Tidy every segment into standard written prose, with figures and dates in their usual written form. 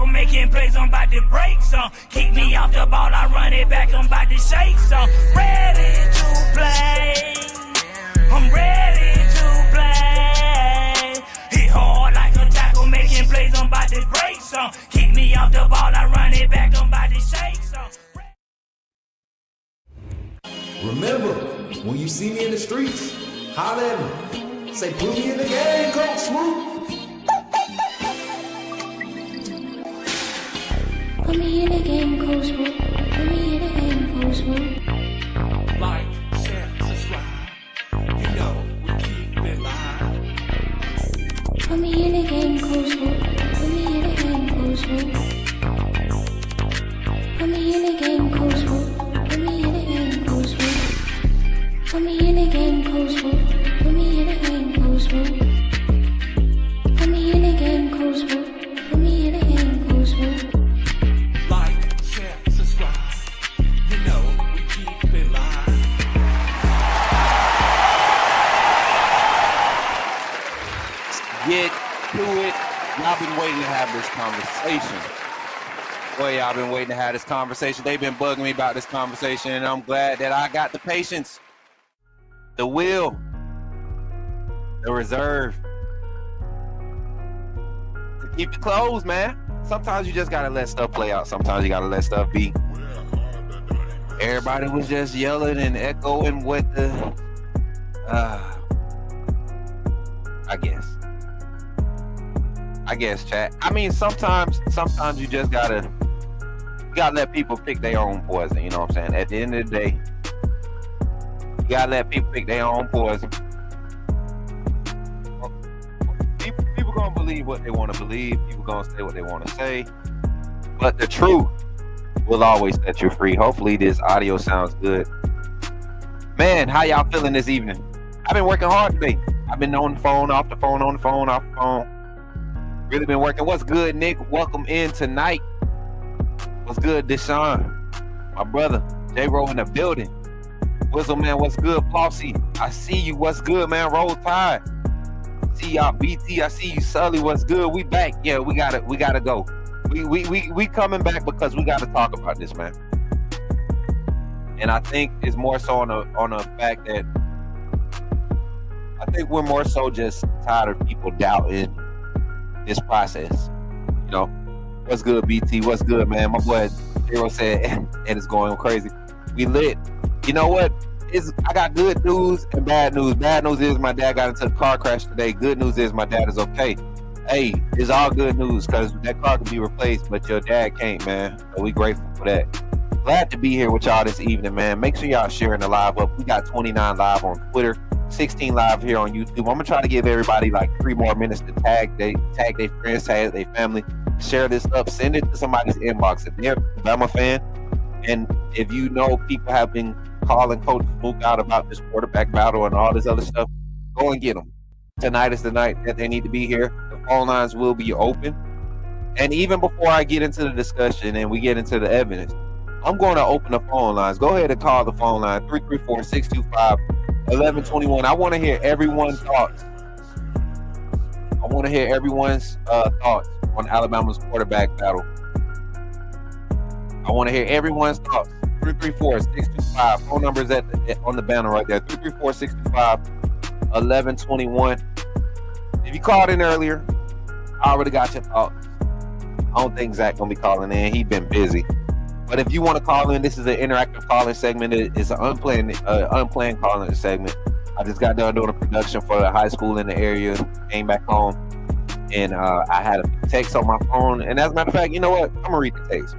tackle, making plays, I'm about to break some. Kick me off the ball, I run it back, I'm about to shake some. Ready to play, I'm ready to play. Hit hard like a tackle, making plays, I'm about to break some. Kick me off the ball, I run it back, I'm about to shake some. Remember, when you see me in the streets, holler at me. Say, put me in the game, Coach Smook. Put me in the game, Coach Smook. Put me in the game, Coach Smook. Like, share, subscribe. You know we keep it live. Put me in the game, Coach Smook. Put me in the game, Coach Smook. Put me in the game, Coach Smook. Put me in the game, Coach Smook. Put me in the game, Coach Smook. Put me in the game, Coach Smook. Put me in the game, Coach Smook. Put me in the game, Coach Smook. Like, share, subscribe. You know we keep it live. Get to it. Y'all been waiting to have this conversation. Boy, y'all been waiting to have this conversation. They've been bugging me about this conversation, and I'm glad that I got the patience, the will, the reserve to keep it closed, man. Sometimes you just gotta let stuff play out. Sometimes you gotta let stuff be. Everybody was just yelling and echoing what the, I guess, chat. I mean, sometimes you just gotta let people pick their own poison. You know what I'm saying? At the end of the day, you gotta let people pick their own poison. People gonna believe what they want to believe. People gonna say what they want to say. But the truth will always set you free. Hopefully this audio sounds good. Man, how y'all feeling this evening? I've been working hard today. I've been on the phone, off the phone, on the phone, off the phone. Really been working. What's good, Nick? Welcome in tonight. What's good, Deshaun? My brother, J-Ro in the building. Whistle, man, what's good? Flossy, I see you. What's good, man? Roll Tide. See y'all, BT. I see you, Sully. What's good? We back. Yeah, we gotta go. We coming back because we gotta talk about this, man. And I think it's more so on a fact that I think we're more so just tired of people doubting this process. You know, what's good, BT? What's good, man? My boy Hero said, and it's going crazy. We lit. You know what? I got good news and bad news. Bad news is my dad got into a car crash today. Good news is my dad is okay. Hey, it's all good news because that car can be replaced, but your dad can't, man. So we grateful for that. Glad to be here with y'all this evening, man. Make sure y'all sharing the live up. We got 29 live on Twitter, 16 live here on YouTube. I'm gonna try to give everybody like 3 more minutes to tag their friends, tag their family, share this up, send it to somebody's inbox. If they're a Bama fan, and if you know people have been calling Coach Smook out about this quarterback battle and all this other stuff, go and get them. Tonight is the night that they need to be here. The phone lines will be open. And even before I get into the discussion and we get into the evidence, I'm going to open the phone lines. Go ahead and call the phone line, 334-625-1121. I want to hear everyone's thoughts. I want to hear everyone's thoughts on Alabama's quarterback battle. I want to hear everyone's thoughts. 334-625. Phone number is on the banner right there. 334-625-1121. If you called in earlier, I already got your thoughts. I don't think Zach gonna be calling in. He's been busy. But if you want to call in, this is an interactive calling segment. It's an unplanned calling segment. I just got done doing a production for a high school in the area. Came back home, and I had a text on my phone. And as a matter of fact, you know what? I'm gonna read the text.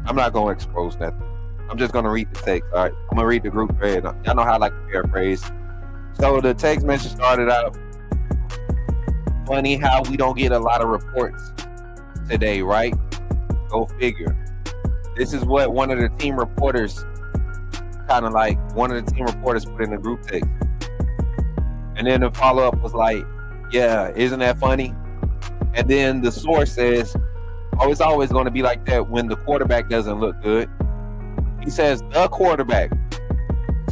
I'm not gonna expose nothing. I'm just gonna read the text. All right, I'm gonna read the group thread. Y'all know how I like to paraphrase. So the text message started out, funny how we don't get a lot of reports today, right? Go figure. This is what one of the team reporters put in the group text. And then the follow-up was like, yeah, isn't that funny? And then the source says, oh, it's always going to be like that when the quarterback doesn't look good. He says the quarterback,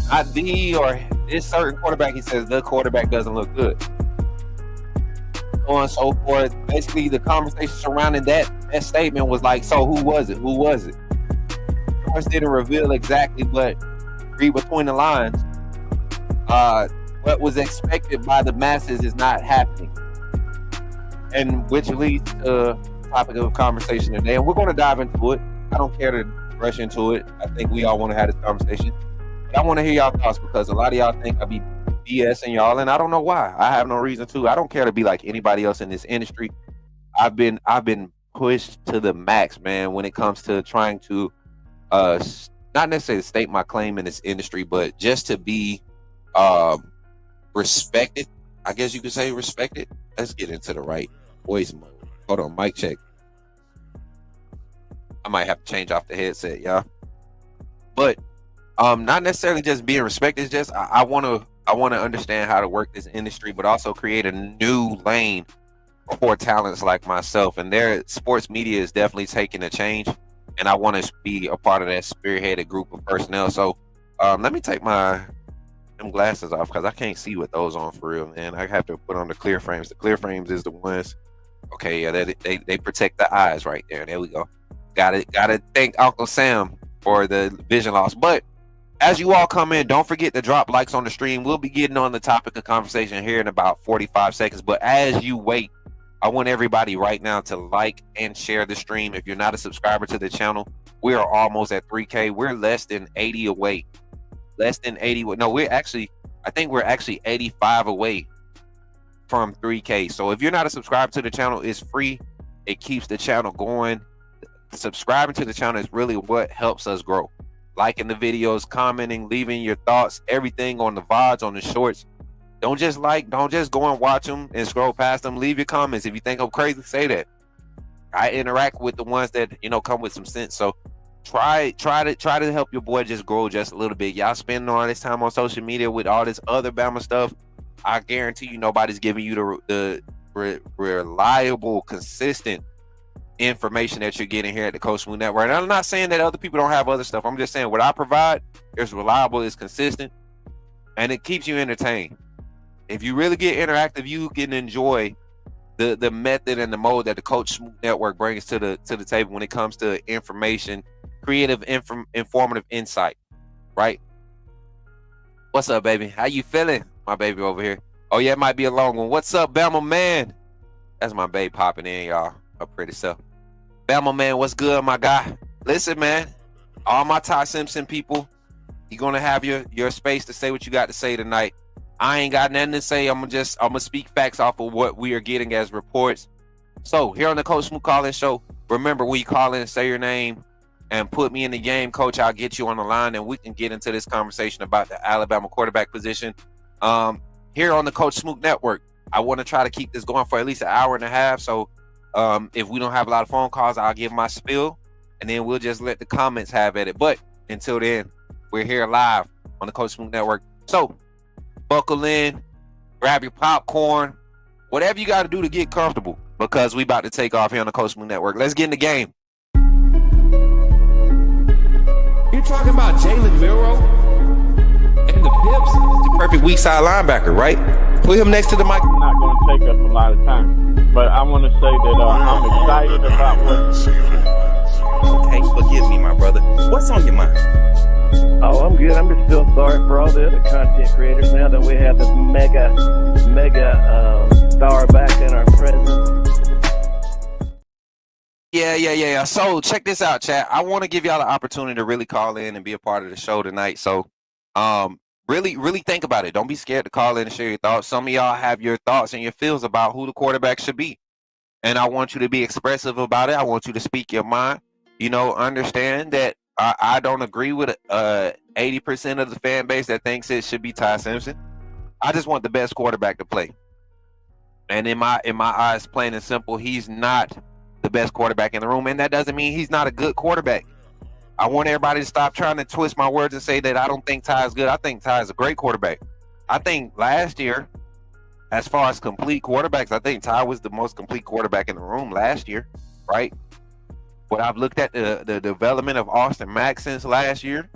not the or this certain quarterback. He says the quarterback doesn't look good. So on and so forth. Basically, the conversation surrounding that that statement was like, so who was it? Who was it? Of course, didn't reveal exactly, but read between the lines. What was expected by the masses is not happening. And which leads to the topic of conversation today. And we're going to dive into it. I don't care to rush into it. I think we all want to have this conversation. But I want to hear y'all thoughts because a lot of y'all think I be BSing y'all, and I don't know why. I have no reason to. I don't care to be like anybody else in this industry. I've been pushed to the max, man, when it comes to trying to not necessarily state my claim in this industry, but just to be respected. I guess you could say respected. Let's get into the right voice mode. Hold on, mic check. I might have to change off the headset, y'all. But not necessarily just being respected. It's just I want to understand how to work this industry, but also create a new lane for talents like myself. And their sports media is definitely taking a change, and I want to be a part of that spearheaded group of personnel. So let me take them glasses off because I can't see with those on for real, man. I have to put on the clear frames. The clear frames is the ones. Okay, yeah, they protect the eyes right there. There we go. Gotta thank Uncle Sam for the vision loss. But as you all come in, don't forget to drop likes on the stream. We'll be getting on the topic of conversation here in about 45 seconds. But as you wait, I want everybody right now to like and share the stream. If you're not a subscriber to the channel, we are almost at 3K. We're less than 80 away. Less than 80. No, I think we're actually 85 away from 3K. So if you're not a subscriber to the channel, it's free. It keeps the channel going. Subscribing to the channel is really what helps us grow. Liking the videos, commenting, leaving your thoughts, everything on the VODs, on the shorts. Don't just go and watch them and scroll past them. Leave your comments. If you think I'm crazy, say that. I interact with the ones that, come with some sense. So try to help your boy just grow just a little bit. Y'all spending all this time on social media with all this other Bama stuff. I guarantee you nobody's giving you the reliable, consistent information that you're getting here at the Coach Smook Network. And I'm not saying that other people don't have other stuff. I'm just saying what I provide is reliable, is consistent, and it keeps you entertained. If you really get interactive, you can enjoy the method and the mode that the Coach Smook Network brings to the table when it comes to information, creative, informative insight. Right? What's up, baby? How you feeling? My baby over here. Oh yeah, it might be a long one. What's up, Bama man? That's my babe popping in, y'all. Up pretty self. Bama man, what's good, my guy? Listen, man, all my Ty Simpson people, you're gonna have your space to say what you got to say tonight. I ain't got nothing to say. I'm gonna speak facts off of what we are getting as reports. So here on the Coach Smook Call-In Show, remember when you call in, say your name and put me in the game, coach. I'll get you on the line and we can get into this conversation about the Alabama quarterback position. Here on the Coach Smook Network, I want to try to keep this going for at least an hour and a half. So if we don't have a lot of phone calls, I'll give my spiel and then we'll just let the comments have at it. But until then, we're here live on the Coach Smook Network. So buckle in, grab your popcorn, whatever you got to do to get comfortable, because we about to take off here on the Coach Smook Network. Let's get in the game. You're talking about Jalen Milroe and the Pips? The perfect weak side linebacker, right? Put him next to the mic. Not going to take us a lot of time, but I want to say that I'm excited about what. Okay, forgive me, my brother. What's on your mind? Oh, I'm good. I'm just still sorry for all the other content creators now that we have this mega star back in our presence. Yeah. So check this out, chat. I want to give y'all the opportunity to really call in and be a part of the show tonight. So really think about it. Don't be scared to call in and share your thoughts. Some of y'all have your thoughts and your feels about who the quarterback should be. And I want you to be expressive about it. I want you to speak your mind. Understand that I don't agree with 80% of the fan base that thinks it should be Ty Simpson. I just want the best quarterback to play. And in my eyes, plain and simple, he's not the best quarterback in the room. And that doesn't mean he's not a good quarterback. I want everybody to stop trying to twist my words and say that I don't think Ty is good. I think Ty is a great quarterback. I think last year, as far as complete quarterbacks, I think Ty was the most complete quarterback in the room last year, right? What I've looked at the development of Mack since last year,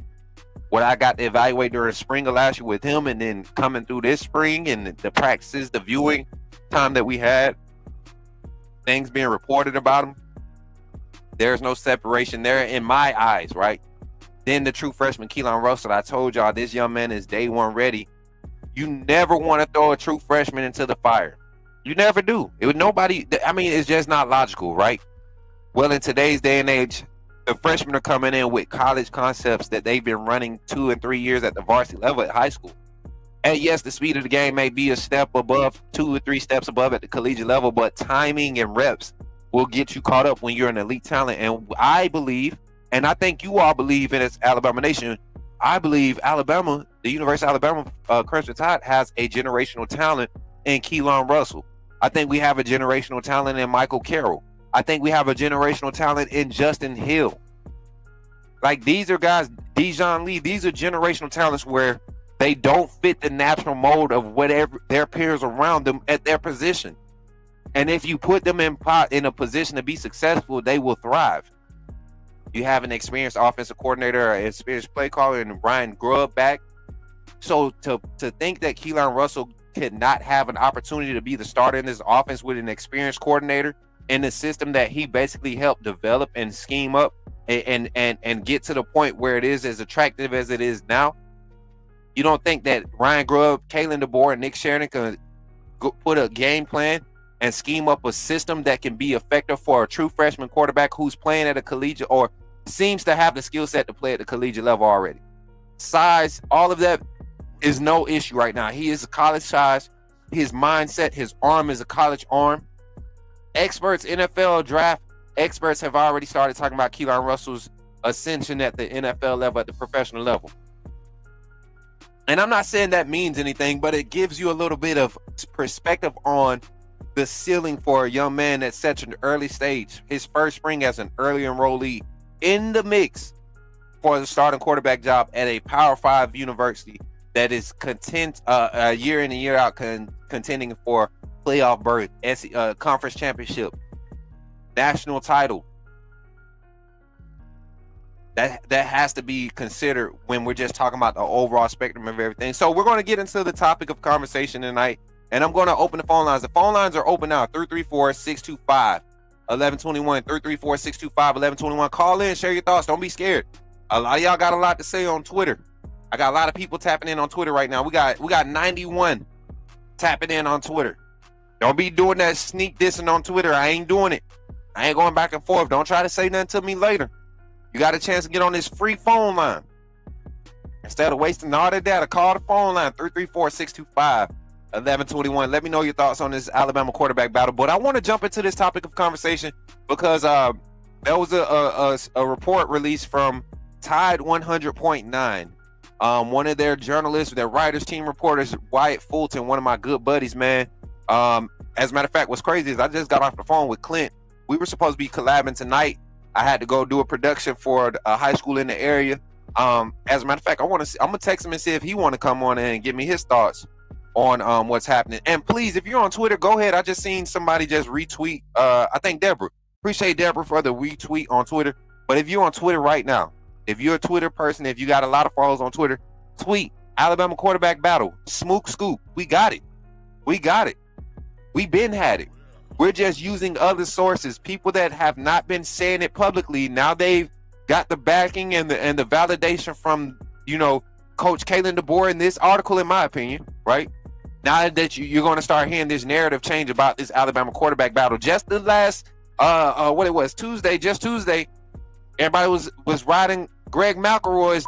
what I got to evaluate during spring of last year with him, and then coming through this spring and the practices, the viewing time that we had, things being reported about him, There's no separation there in my eyes, right? Then the true freshman, Keelon Russell, I told y'all this young man is day one ready. You never want to throw a true freshman into the fire. You never do. It would nobody. I mean, it's just not logical, right? Well, in today's day and age, the freshmen are coming in with college concepts that they've been running 2 and 3 years at the varsity level at high school. And yes, the speed of the game may be a step above, 2 or 3 steps above at the collegiate level, but timing and reps will get you caught up when you're an elite talent. And I believe, and I think you all believe in its Alabama Nation, I believe Alabama, the University of Alabama, Crimson Tide has a generational talent in Keelon Russell. I think we have a generational talent in Michael Carroll. I think we have a generational talent in Justin Hill. Like, these are guys, Dijon Lee, these are generational talents where they don't fit the natural mold of whatever their peers around them at their position. And if you put them in a position to be successful, they will thrive. You have an experienced offensive coordinator, an experienced play caller, and Ryan Grubb back. So to think that Keelon Russell could not have an opportunity to be the starter in this offense with an experienced coordinator in the system that he basically helped develop and scheme up and get to the point where it is as attractive as it is now. You don't think that Ryan Grubb, Kalen Deboer, and Nick Sheridan can put a game plan and scheme up a system that can be effective for a true freshman quarterback who's playing at a collegiate or seems to have the skill set to play at the collegiate level already? Size, all of that is no issue right now. He is a college size. His mindset, his arm is a college arm. Experts, NFL draft experts have already started talking about Keelon Russell's ascension at the NFL level, at the professional level. And I'm not saying that means anything, but it gives you a little bit of perspective on the ceiling for a young man at such an early stage. His first spring as an early enrollee in the mix for the starting quarterback job at a Power 5 university that is content year in and year out contending for playoff berth, conference championship, national title. That has to be considered when we're just talking about the overall spectrum of everything. So we're going to get into the topic of conversation tonight, and I'm going to open the phone lines. The phone lines are open now, 334-625-1121, 334-625-1121. Call in, share your thoughts. Don't be scared. A lot of y'all got a lot to say on Twitter. I got a lot of people tapping in on Twitter right now. We got 91 tapping in on Twitter. Don't be doing that sneak dissing on Twitter. I ain't doing it. I ain't going back and forth. Don't try to say nothing to me later. You got a chance to get on this free phone line. Instead of wasting all that data, call the phone line, 334-625-1121. Let me know your thoughts on this Alabama quarterback battle. But I want to jump into this topic of conversation because there was a report released from Tide 100.9. One of their journalists, their writers, team reporters, Wyatt Fulton, one of my good buddies, man. As a matter of fact, what's crazy is I just got off the phone with Clint. We were supposed to be collabing tonight. I had to go do a production for a high school in the area. As a matter of fact, I'm gonna text him and see if he want to come on and give me his thoughts on what's happening. And please, if you're on Twitter, go ahead. I just seen somebody just retweet. I think Deborah. Appreciate Deborah for the retweet on Twitter. But if you're on Twitter right now, if you're a Twitter person, if you got a lot of followers on Twitter, tweet Alabama quarterback battle, Smook Scoop. We got it. We been had it. We're just using other sources, people that have not been saying it publicly. Now they've got the backing and the validation from, Coach Kalen Deboer in this article, in my opinion, right? Now that you're going to start hearing this narrative change about this Alabama quarterback battle. Just the last, Tuesday, everybody was riding Greg McElroy's,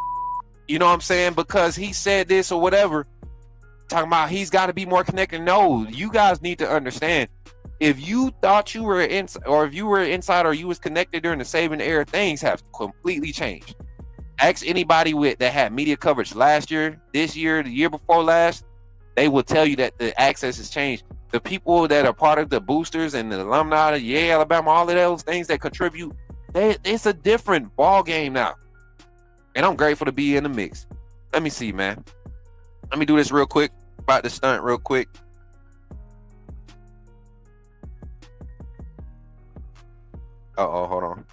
you know what I'm saying, because he said this or whatever, talking about he's got to be more connected. No, you guys need to understand. If you thought you were if you were inside or you was connected during the Saban era, things have completely changed. Ask anybody that had media coverage last year, this year, the year before last, they will tell you that the access has changed. The people that are part of the boosters and the alumni of Alabama, all of those things that contribute, it's a different ball game now. And I'm grateful to be in the mix. Let me see, man. Let me do this real quick. About the stunt real quick. Uh-oh, hold on.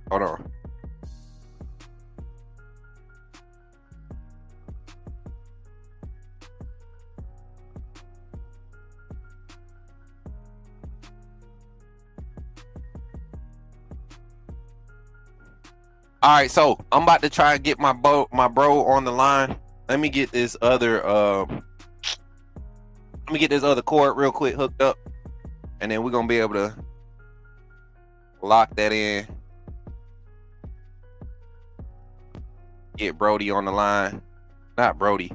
Hold on. All right, so I'm about to try and get my bro on the line. Let me get this other cord real quick hooked up, and then we're gonna be able to lock that in. Get Brody on the line. Not Brody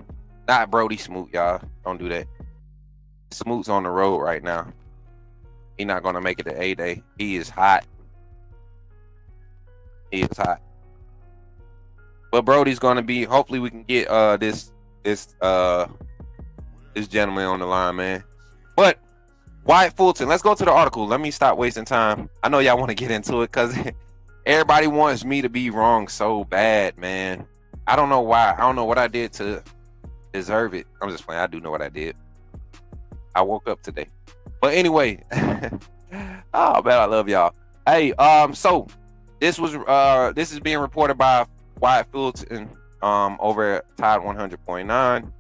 Smook, y'all. Don't do that. Smook's on the road right now. He's not gonna make it to A-Day. He is hot. But Brody's gonna be. Hopefully, we can get this gentleman on the line, man. But Wyatt Fulton, let's go to the article. Let me stop wasting time. I know y'all want to get into it because everybody wants me to be wrong so bad, man. I don't know why. I don't know what I did to deserve it. I'm just playing. I do know what I did. I woke up today. But anyway, oh man, I love y'all. Hey, so this is being reported by Wyatt Fulton over at Tide 100.9.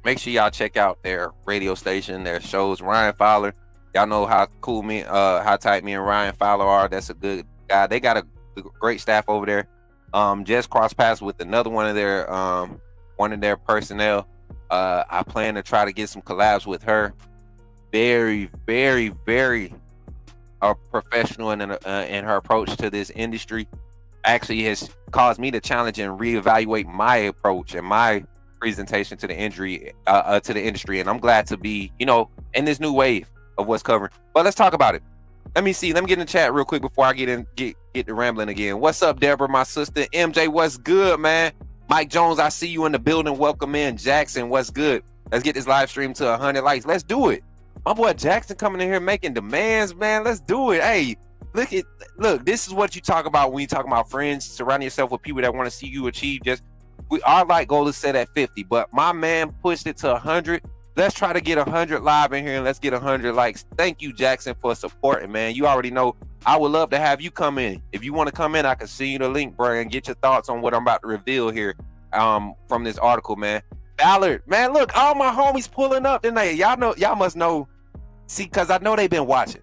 Make sure y'all check out their radio station, their shows. Ryan Fowler, y'all know how cool how tight me and Ryan Fowler are. That's a good guy. They got a great staff over there. Just crossed paths with another one of their personnel. I plan to try to get some collabs with her. Very, very, very professional in her approach to this industry. Actually has caused me to challenge and reevaluate my approach and my presentation to the industry, and I'm glad to be, in this new wave of what's covered. But let's talk about it. Let me get in the chat real quick before I get to rambling again. What's up, Deborah, my sister? MJ, what's good, man? Mike Jones, I see you in the building. Welcome in. Jackson, what's good? Let's get this live stream to 100 likes. Let's do it. My boy Jackson coming in here making demands, man. Let's do it. Hey, look, this is what you talk about when you talk about friends. Surround yourself with people that want to see you achieve. Our like goal is set at 50, but my man pushed it to 100. Let's try to get 100 live in here, and let's get 100 likes. Thank you, Jackson, for supporting, man. You already know I would love to have you come in. If you want to come in, I can send you the link, bro, and get your thoughts on what I'm about to reveal here from this article, man. Ballard, man, look, all my homies pulling up tonight. Y'all must know. See, because I know they've been watching,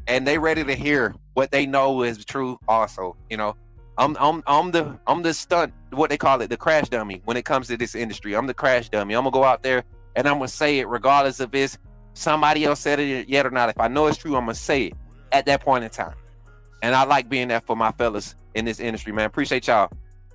and they ready to hear what they know is true. Also, I'm the stunt, what they call it, the crash dummy when it comes to this industry. I'm the crash dummy. I'm gonna go out there and I'm gonna say it regardless if it's somebody else said it yet or not. If I know it's true, I'm gonna say it at that point in time. And I like being there for my fellas in this industry, man. Appreciate y'all.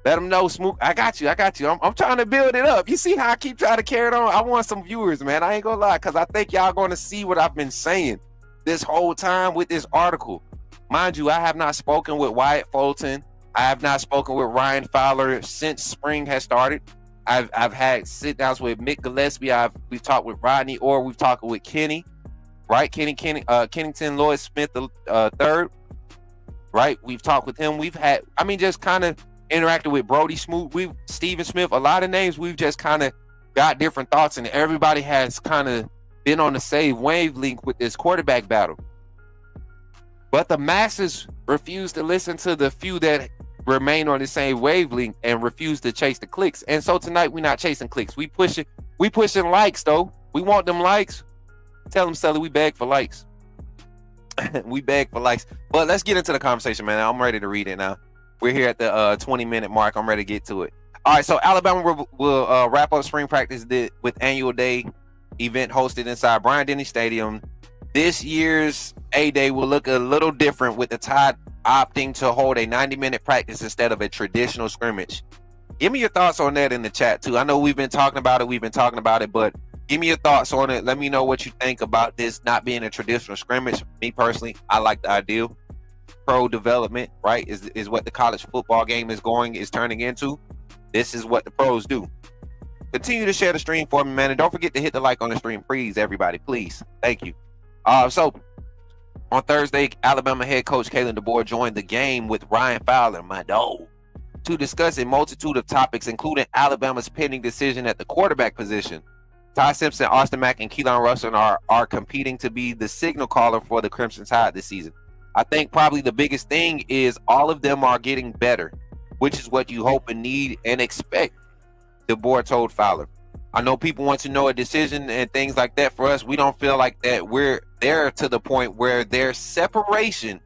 Let them know, Smook. I got you. I'm trying to build it up. You see how I keep trying to carry it on? I want some viewers, man. I ain't gonna lie, because I think y'all gonna see what I've been saying this whole time with this article. Mind you, I have not spoken with Wyatt Fulton. I have not spoken with Ryan Fowler since spring has started. I've had sit downs with Mick Gillespie. We've talked with Rodney, or we've talked with Kenny, right? Kennington Lloyd Smith the third, right? We've talked with him. We've had, just kind of interacted with Brody Smook. Steven Smith, a lot of names. We've just kind of got different thoughts, and everybody has kind of been on the same wavelength with this quarterback battle. But the masses refuse to listen to the few that remain on the same wavelength and refuse to chase the clicks. And so tonight we're not chasing clicks. We pushing likes though. We want them likes. Tell them, Sully, we beg for likes. We beg for likes. But let's get into the conversation, man. I'm ready to read it now. We're here at the 20-minute mark. I'm ready to get to it. All right, so Alabama will wrap up spring practice with annual day event hosted inside Bryant-Denny Stadium. This year's A-Day will look a little different, with the Tide opting to hold a 90-minute practice instead of a traditional scrimmage. Give me your thoughts on that in the chat, too. I know we've been talking about it, but give me your thoughts on it. Let me know what you think about this not being a traditional scrimmage. Me personally, I like the idea. Pro development, right, is what the college football game is turning into. This is what the pros do. Continue to share the stream for me, man, and don't forget to hit the like on the stream, please, everybody, please. Thank you. So on Thursday, Alabama head coach Kalen Deboer joined the game with Ryan Fowler, my dog, to discuss a multitude of topics, including Alabama's pending decision at the quarterback position. Ty Simpson, Austin Mack, and Keelon Russell are competing to be the signal caller for the Crimson Tide this season. I think probably the biggest thing is all of them are getting better, which is what you hope and need and expect, Deboer told Fowler. I know people want to know a decision and things like that. For us, we don't feel like that we're there to the point where there's separation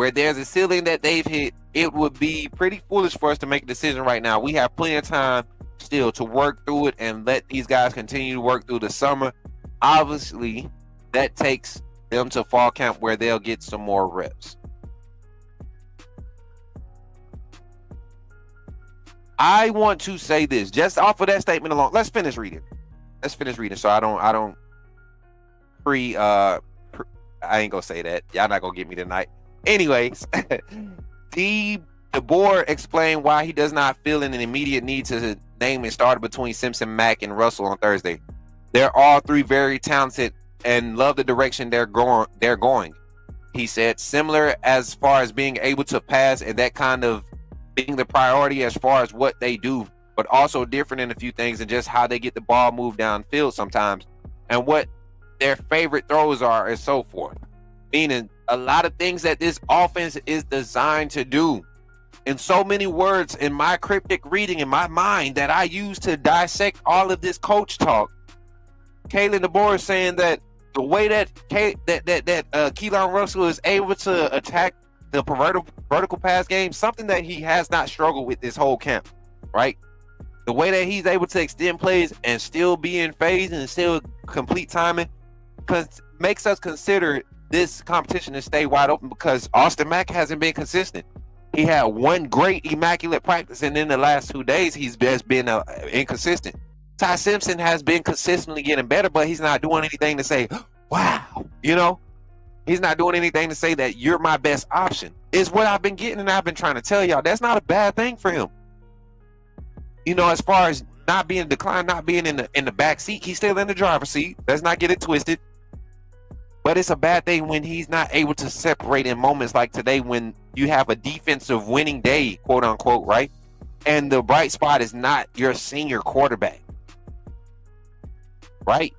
where there's a ceiling that they've hit, it would be pretty foolish for us to make a decision right now. We have plenty of time still to work through it and let these guys continue to work through the summer. Obviously, that takes them to fall camp where they'll get some more reps. I want to say this just off of that statement alone. Let's finish reading. So I don't I ain't gonna say that. Y'all not gonna get me tonight. Anyways, Deboer explained why he does not feel an immediate need to name and starter between Simpson, Mack, and Russell on Thursday. They're all three very talented and love the direction they're going. He said, similar as far as being able to pass and that kind of being the priority as far as what they do, but also different in a few things and just how they get the ball moved downfield sometimes and what their favorite throws are and so forth. Meaning a lot of things that this offense is designed to do. In so many words in my cryptic reading in my mind that I use to dissect all of this coach talk, Kalen Deboer is saying that the way that Keelon Russell is able to attack the vertical pass game, something that he has not struggled with this whole camp, right? The way that he's able to extend plays and still be in phase and still complete timing makes us consider this competition to stay wide open because Austin Mack hasn't been consistent. He had one great immaculate practice, and in the last 2 days, he's just been inconsistent. Ty Simpson has been consistently getting better, but he's not doing anything to say, wow, he's not doing anything to say that you're my best option. Is what I've been getting, and I've been trying to tell y'all. That's not a bad thing for him. As far as not being declined, not being in the back seat, he's still in the driver's seat. Let's not get it twisted. But it's a bad thing when he's not able to separate in moments like today when you have a defensive winning day, quote unquote, right? And the bright spot is not your senior quarterback, right?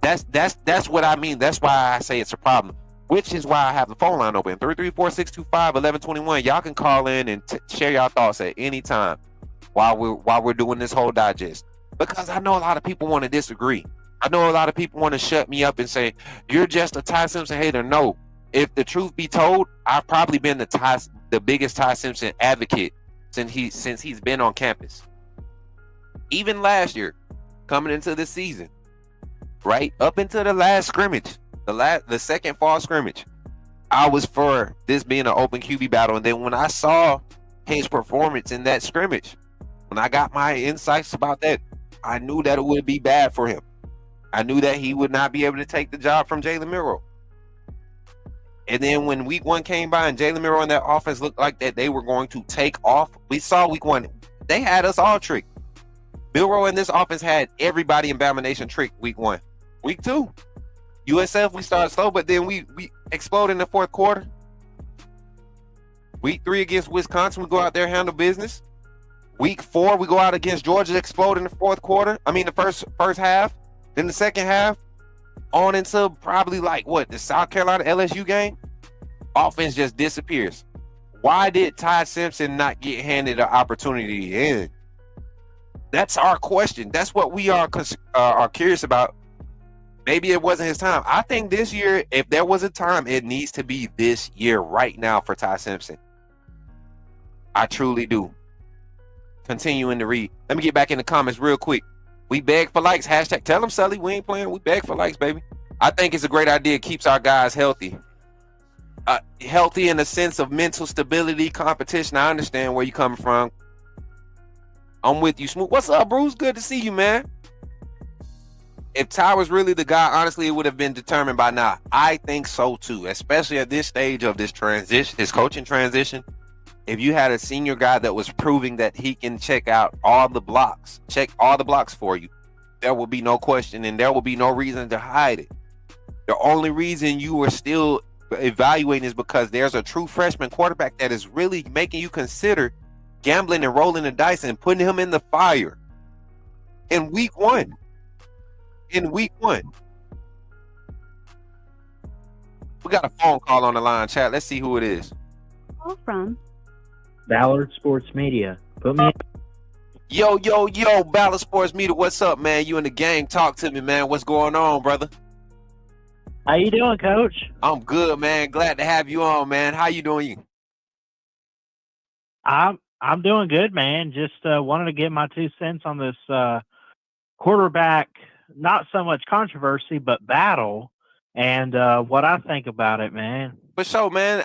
That's what I mean. That's why I say it's a problem, which is why I have the phone line open, 334-625-1121. Y'all can call in and share your thoughts at any time while we're doing this whole digest, because I know a lot of people want to disagree. I know a lot of people want to shut me up and say, you're just a Ty Simpson hater. No, if the truth be told, I've probably been the biggest Ty Simpson advocate since he's been on campus. Even last year, coming into the season, right up into the last scrimmage, the second fall scrimmage, I was for this being an open QB battle. And then when I saw his performance in that scrimmage, when I got my insights about that, I knew that it would be bad for him. I knew that he would not be able to take the job from Jalen Milroe. And then when week one came by and Jalen Milroe and that offense looked like that they were going to take off, we saw week one, they had us all tricked. Milroe and this offense had everybody in Bama Nation tricked week one. Week two, USF, we started slow, but then we explode in the fourth quarter. Week three against Wisconsin, we go out there, handle business. Week four, we go out against Georgia, explode in the fourth quarter. I mean, the first half. Then the second half, on into probably the South Carolina LSU game, offense just disappears. Why did Ty Simpson not get handed an opportunity in? That's our question. That's what we are curious about. Maybe it wasn't his time. I think this year, if there was a time, it needs to be this year right now for Ty Simpson. I truly do. Continuing to read. Let me get back in the comments real quick. We beg for likes. Hashtag tell them, Sully, we ain't playing. We beg for likes, baby. I think it's a great idea. It keeps our guys healthy. Healthy in the sense of mental stability, competition. I understand where you're coming from. I'm with you, Smook. What's up, Bruce? Good to see you, man. If Ty was really the guy, honestly, it would have been determined by now. I think so, too. Especially at this stage of this transition, this coaching transition. If you had a senior guy that was proving that he can check all the blocks for you, there will be no question and there will be no reason to hide it. The only reason you are still evaluating is because there's a true freshman quarterback that is really making you consider gambling and rolling the dice and putting him in the fire in week one. We got a phone call on the line, chat. Let's see who it is. Call from Ballard Sports Media. Put me. Yo, Ballard Sports Media. What's up, man? You in the gang? Talk to me, man. What's going on, brother? How you doing, Coach? I'm good, man. Glad to have you on, man. How you doing? I'm doing good, man. Just wanted to give my 2 cents on this quarterback, not so much controversy, but battle, and what I think about it, man. For sure, man.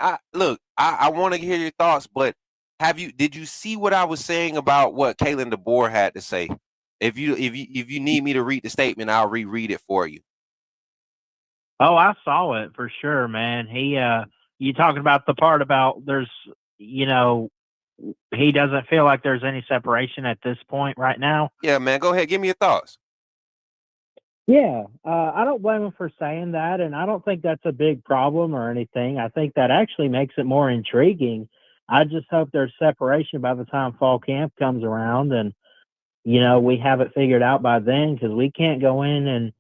I want to hear your thoughts, but did you see what I was saying about what Kalen Deboer had to say? If you need me to read the statement, I'll reread it for you. Oh, I saw it for sure, man. You talking about the part about there's, you know, he doesn't feel like there's any separation at this point right now. Yeah, man. Go ahead, give me your thoughts. Yeah, I don't blame him for saying that, and I don't think that's a big problem or anything. I think that actually makes it more intriguing. I just hope there's separation by the time fall camp comes around, and we have it figured out by then because we can't go in and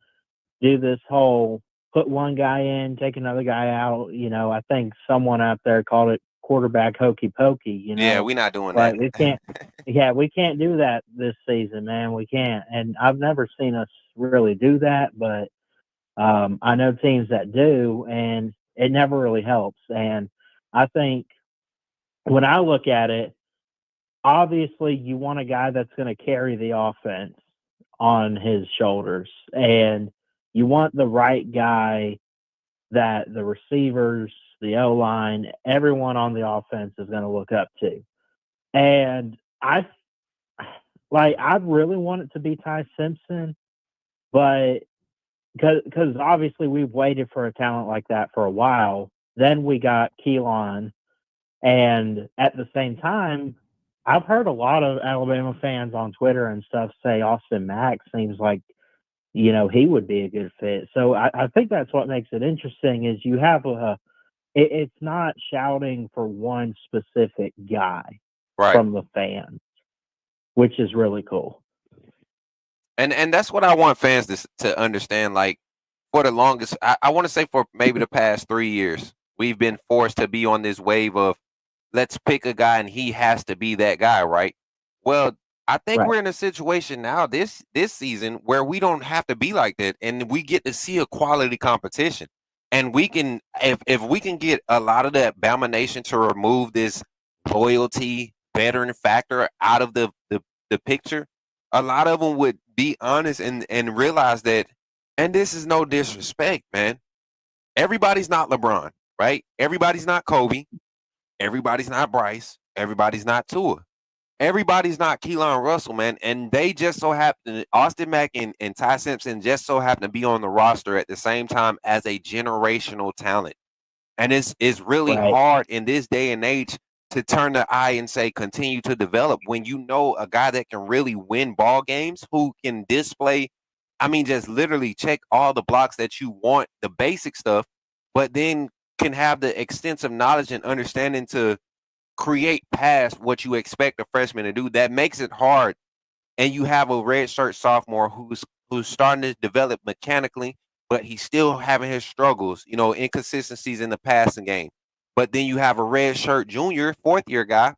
do this whole put one guy in, take another guy out. I think someone out there called it quarterback hokey pokey. Yeah, we're not doing But that. we can't. Yeah, we can't do that this season, man. We can't. And I've never seen us really do that, but I know teams that do, and it never really helps. And I think when I look at it, obviously you want a guy that's going to carry the offense on his shoulders, and you want the right guy that the receivers, the O line, everyone on the offense is going to look up to. And I really want it to be Ty Simpson, but because obviously we've waited for a talent like that for a while. Then we got Keelon, and at the same time, I've heard a lot of Alabama fans on Twitter and stuff say Austin Mack seems like he would be a good fit. So I think that's what makes it interesting is you have it's not shouting for one specific guy Right. from the fans, which is really cool. And that's what I want fans to understand. Like for the longest, I want to say for maybe the past 3 years, we've been forced to be on this wave of let's pick a guy and he has to be that guy, right? Well, I think Right. we're in a situation now this season where we don't have to be like that, and we get to see a quality competition. And we can, if we can get a lot of that Bama Nation to remove this loyalty veteran factor out of the picture, a lot of them would be honest and realize that. And this is no disrespect, man. Everybody's not LeBron, right? Everybody's not Kobe. Everybody's not Bryce. Everybody's not Tua. Everybody's not Keelon Russell, man. And they just so happen, Austin Mack and Ty Simpson just so happen to be on the roster at the same time as a generational talent. And it's really Right. hard in this day and age to turn the eye and say continue to develop when you know a guy that can really win ball games, who can display, I mean, just literally check all the blocks that you want, the basic stuff, but then can have the extensive knowledge and understanding to create past what you expect a freshman to do. That makes it hard. And you have a red shirt sophomore who's starting to develop mechanically, but he's still having his struggles, inconsistencies in the passing game. But then you have a red shirt junior, fourth year guy.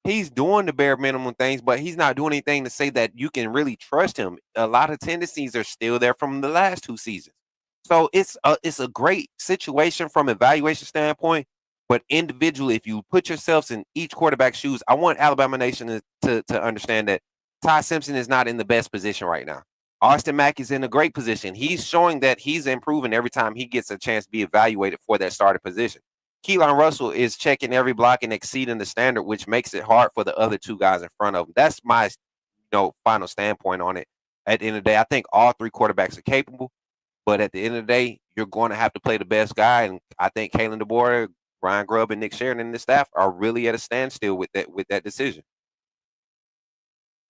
He's doing the bare minimum things, but he's not doing anything to say that you can really trust him. A lot of tendencies are still there from the last 2 seasons. So it's a great situation from evaluation standpoint. But individually, if you put yourselves in each quarterback's shoes, I want Alabama Nation to understand that Ty Simpson is not in the best position right now. Austin Mack is in a great position. He's showing that he's improving every time he gets a chance to be evaluated for that starting position. Keelon Russell is checking every block and exceeding the standard, which makes it hard for the other 2 guys in front of him. That's my final standpoint on it. At the end of the day, I think all 3 quarterbacks are capable, but at the end of the day, you're going to have to play the best guy. And I think Kalen Deboer, Brian Grubb, and Nick Sheridan and the staff are really at a standstill with that decision.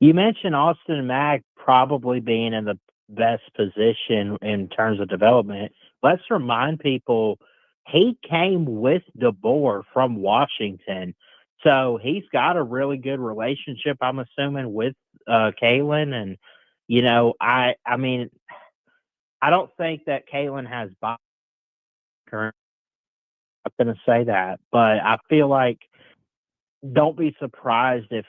You mentioned Austin Mack probably being in the best position in terms of development. Let's remind people he came with DeBoer from Washington. So he's got a really good relationship, I'm assuming, with Kalen. And, I mean, I don't think that Kalen has current. I'm going to say that, but I feel like don't be surprised if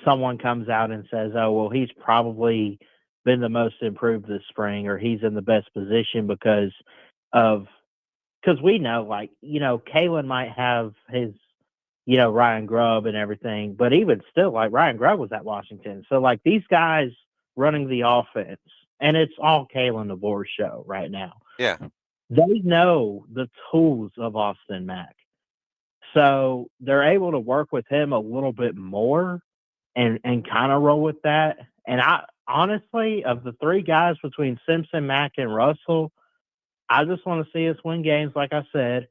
someone comes out and says, oh, well, he's probably been the most improved this spring or he's in the best position because of because we know, like, Kalen might have his, Ryan Grubb and everything, but even still, like, Ryan Grubb was at Washington. So, like, these guys running the offense, and it's all Kalen Deboer's show right now. Yeah. They know the tools of Austin Mack. So they're able to work with him a little bit more and kind of roll with that. And I honestly, of the three guys between Simpson, Mack, and Russell, I just want to see us win games. Like I said,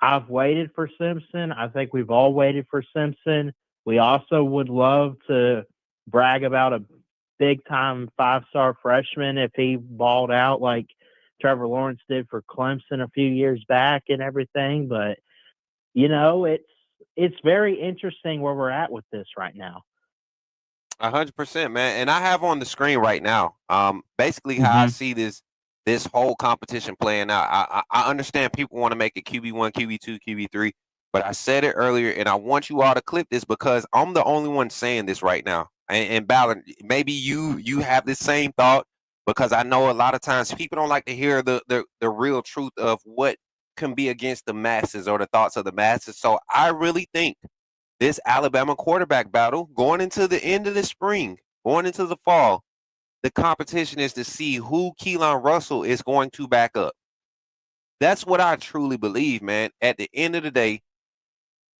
I've waited for Simpson. I think we've all waited for Simpson. We also would love to brag about a big-time 5-star freshman if he balled out like Trevor Lawrence did for Clemson a few years back and everything. But, it's very interesting where we're at with this right now. 100%, man. And I have on the screen right now, basically how I see this whole competition playing out. I understand people want to make it QB1, QB2, QB3, but I said it earlier, and I want you all to clip this because I'm the only one saying this right now. And Ballard, maybe you have this same thought, because I know a lot of times people don't like to hear the real truth of what can be against the masses or the thoughts of the masses. So I really think this Alabama quarterback battle going into the end of the spring, going into the fall, the competition is to see who Keelon Russell is going to back up. That's what I truly believe, man. At the end of the day,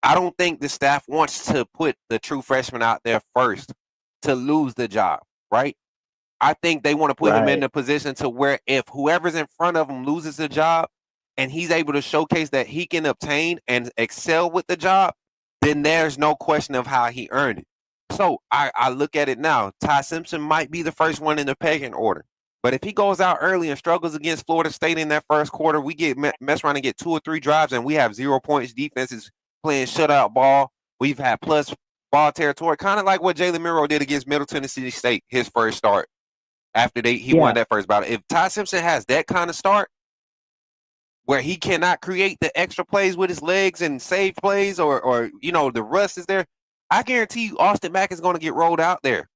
I don't think the staff wants to put the true freshman out there first to lose the job, right? I think they want to put him in the position to where if whoever's in front of him loses the job and he's able to showcase that he can obtain and excel with the job, then there's no question of how he earned it. So I look at it now. Ty Simpson might be the first one in the pecking order. But if he goes out early and struggles against Florida State in that first quarter, we get mess around and get 2 or 3 drives, and we have 0 points. Defenses playing shutout ball. We've had plus ball territory, kind of like what Jalen Miro did against Middle Tennessee State, his first start after he won that first battle. If Ty Simpson has that kind of start, where he cannot create the extra plays with his legs and save plays or the rust is there, I guarantee you Austin Mack is going to get rolled out there.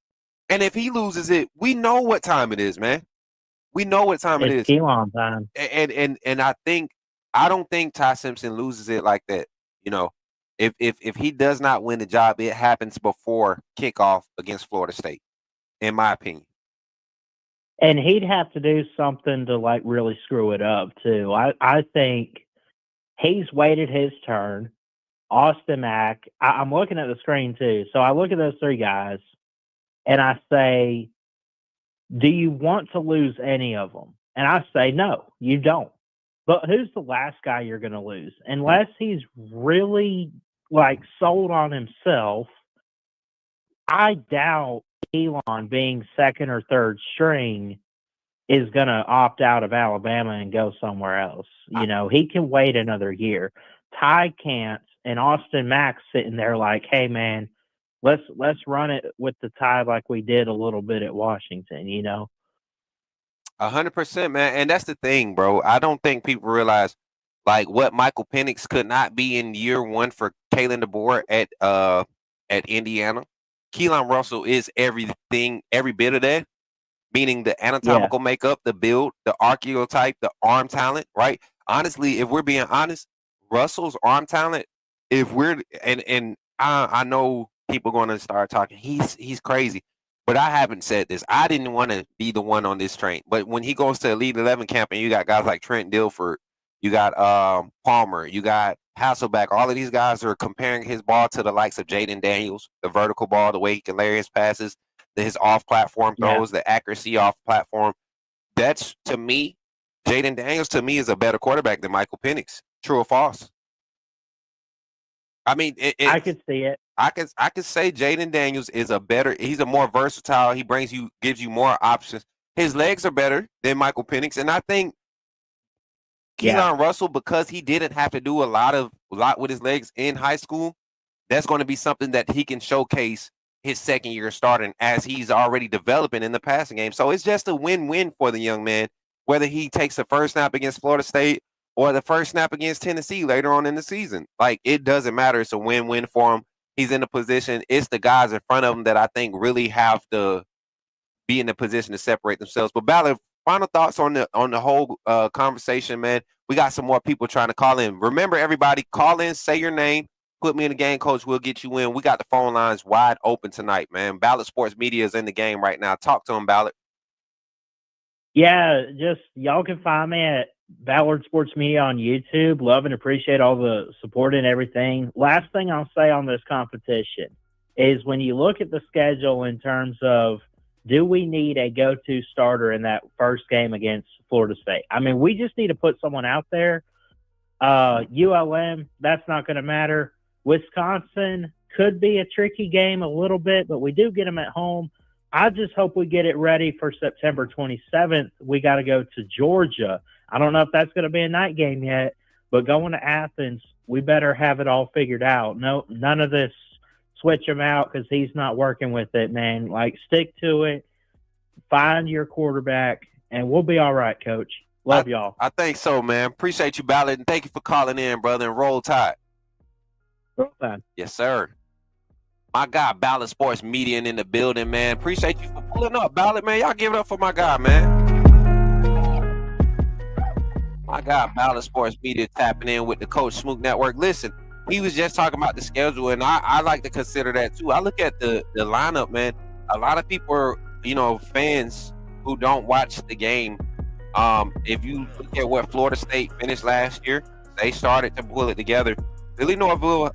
And if he loses it, we know what time it is, man. We know what time it is. It's Keelon time. And I don't think Ty Simpson loses it like that. If he does not win the job, it happens before kickoff against Florida State, in my opinion. And he'd have to do something to, like, really screw it up, too. I think he's waited his turn. Austin Mack, I'm looking at the screen, too. So I look at those three guys, and I say, do you want to lose any of them? And I say, no, you don't. But who's the last guy you're going to lose? Unless he's really, like, sold on himself, I doubt Keelon being second or third string is going to opt out of Alabama and go somewhere else. He can wait another year. Ty can't, and Austin Mack's sitting there like, hey, man, let's run it with the Ty like we did a little bit at Washington, 100%, man. And that's the thing, bro. I don't think people realize, like, what Michael Penix could not be in year one for Kalen DeBoer at Indiana. Keelon Russell is everything, every bit of that, meaning the anatomical makeup, the build, the archetype, the arm talent, right? Honestly, if we're being honest, Russell's arm talent, I know people going to start talking, he's crazy, but I haven't said this. I didn't want to be the one on this train, but when he goes to Elite 11 camp and you got guys like Trent Dilford, you got Palmer, you got Hasselback, all of these guys are comparing his ball to the likes of Jaden Daniels, the vertical ball, the way he can layer his passes, his off-platform throws, the accuracy off-platform. That's, to me, Jaden Daniels, to me, is a better quarterback than Michael Penix. True or false? I mean, I could see it. I could say Jaden Daniels is he's a more versatile. He gives you more options. His legs are better than Michael Penix, and I think Keelon Russell, because he didn't have to do a lot with his legs in high school, that's going to be something that he can showcase his second year starting as he's already developing in the passing game. So it's just a win-win for the young man, whether he takes the first snap against Florida State or the first snap against Tennessee later on in the season. Like, it doesn't matter. It's a win-win for him. He's in the position. It's the guys in front of him that I think really have to be in the position to separate themselves. But Ballard, final thoughts on the whole conversation, man. We got some more people trying to call in. Remember, everybody, call in, say your name, put me in the game, coach. We'll get you in. We got the phone lines wide open tonight, man. Ballard Sports Media is in the game right now. Talk to them, Ballard. Yeah, just y'all can find me at Ballard Sports Media on YouTube. Love and appreciate all the support and everything. Last thing I'll say on this competition is when you look at the schedule in terms of do we need a go-to starter in that first game against Florida State? I mean, we just need to put someone out there. ULM, that's not going to matter. Wisconsin could be a tricky game a little bit, but we do get them at home. I just hope we get it ready for September 27th. We got to go to Georgia. I don't know if that's going to be a night game yet, but going to Athens, we better have it all figured out. No, none of this switch him out because he's not working with it, man. Like, stick to it. Find your quarterback, and we'll be all right, Coach. Love y'all. I think so, man. Appreciate you, Ballard, and thank you for calling in, brother, and roll tide. Roll tide. Yes, sir. My guy, Ballard Sports Media in the building, man. Appreciate you for pulling up, Ballard, man. Y'all give it up for my guy, man. My guy, Ballard Sports Media, tapping in with the Coach Smook Network. Listen, he was just talking about the schedule, and I like to consider that too. I look at the lineup, man. A lot of people are, fans who don't watch the game. If you look at what Florida State finished last year, they started to pull it together. Billy Norvell,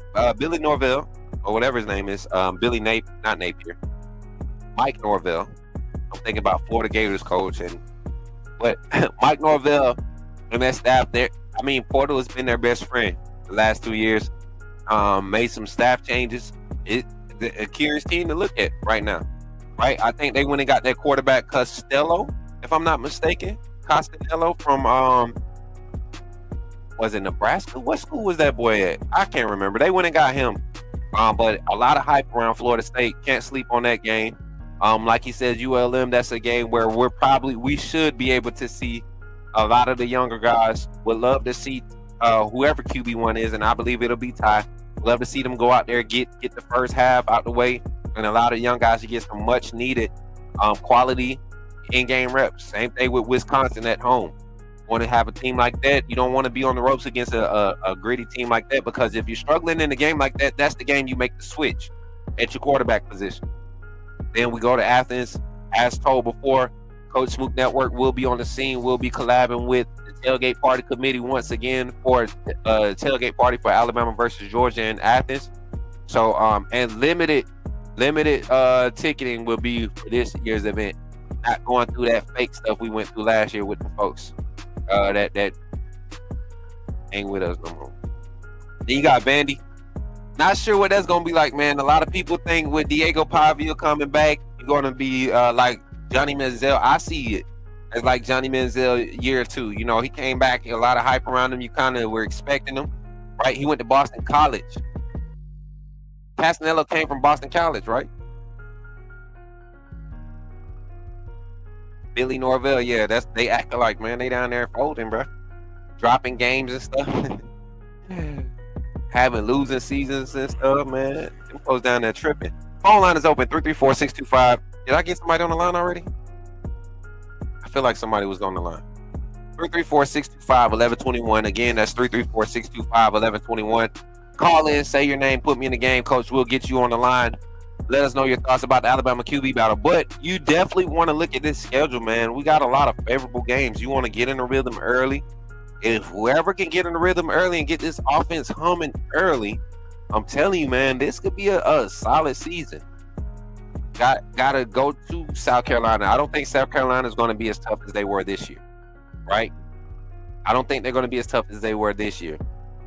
or whatever his name is, not Napier, Mike Norvell. I'm thinking about Florida Gators coach, but Mike Norvell and that staff there. I mean, Portal has been their best friend the last 2 years. Made some staff changes. It's a curious team to look at right now, right? I think they went and got their quarterback Costello, if I'm not mistaken. Costello from was it Nebraska? What school was that boy at? I can't remember. They went and got him. But a lot of hype around Florida State. Can't sleep on that game. Like he says, ULM, that's a game where we should be able to see a lot of the younger guys. Would love to see whoever QB1 is, and I believe it'll be Ty. Love to see them go out there, get the first half out the way, and allow the young guys to get some much needed quality in-game reps. Same thing with Wisconsin at home. Want to have a team like that. You don't want to be on the ropes against a gritty team like that, because if you're struggling in a game like that, that's the game you make the switch at your quarterback position. Then we go to Athens. As told before, Coach Smook Network will be on the scene. We'll be collabing with the Tailgate Party Committee once again for tailgate party for Alabama versus Georgia in Athens. So and limited ticketing will be for this year's event. Not going through that fake stuff we went through last year with the folks that ain't with us no more. Then you got Vandy. Not sure what that's gonna be like, man. A lot of people think with Diego Pavia coming back, you're gonna be like Johnny Manziel. I see it as like Johnny Manziel year 2. He came back, a lot of hype around him. You kind of were expecting him, right? He went to Boston College. Castanello came from Boston College, right? Billy Norvell, yeah, they acting like, man, they down there folding, bro, dropping games and stuff, having losing seasons and stuff, man. Them folks down there tripping. Phone line is open, 334-625. Did I get somebody on the line already? I feel like somebody was on the line. 334-625-1121. Again, that's 334-625-1121. Call in, say your name, put me in the game, coach. We'll get you on the line. Let us know your thoughts about the Alabama QB battle. But you definitely want to look at this schedule, man. We got a lot of favorable games. You want to get in the rhythm early. If whoever can get in the rhythm early and get this offense humming early, I'm telling you, man, this could be a solid season. Got to go to South Carolina. I don't think South Carolina is going to be as tough as they were this year, right? I don't think they're going to be as tough as they were this year.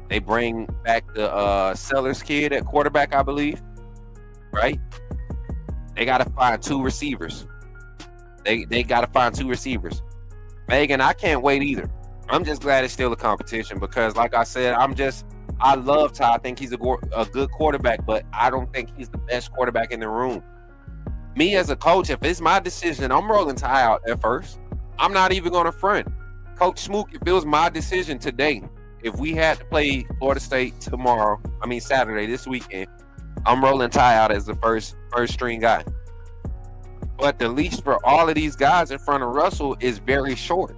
They bring back the Sellers kid at quarterback, I believe. Right? They got to find 2 receivers. They got to find 2 receivers. Megan, I can't wait either. I'm just glad it's still a competition because, like I said, I love Ty. I think he's a good quarterback, but I don't think he's the best quarterback in the room. Me as a coach, if it's my decision, I'm rolling Ty out at first. I'm not even going to front. Coach Smook, if it was my decision today, if we had to play Florida State Saturday, this weekend, I'm rolling Ty out as the first string guy. But the leash for all of these guys in front of Russell is very short.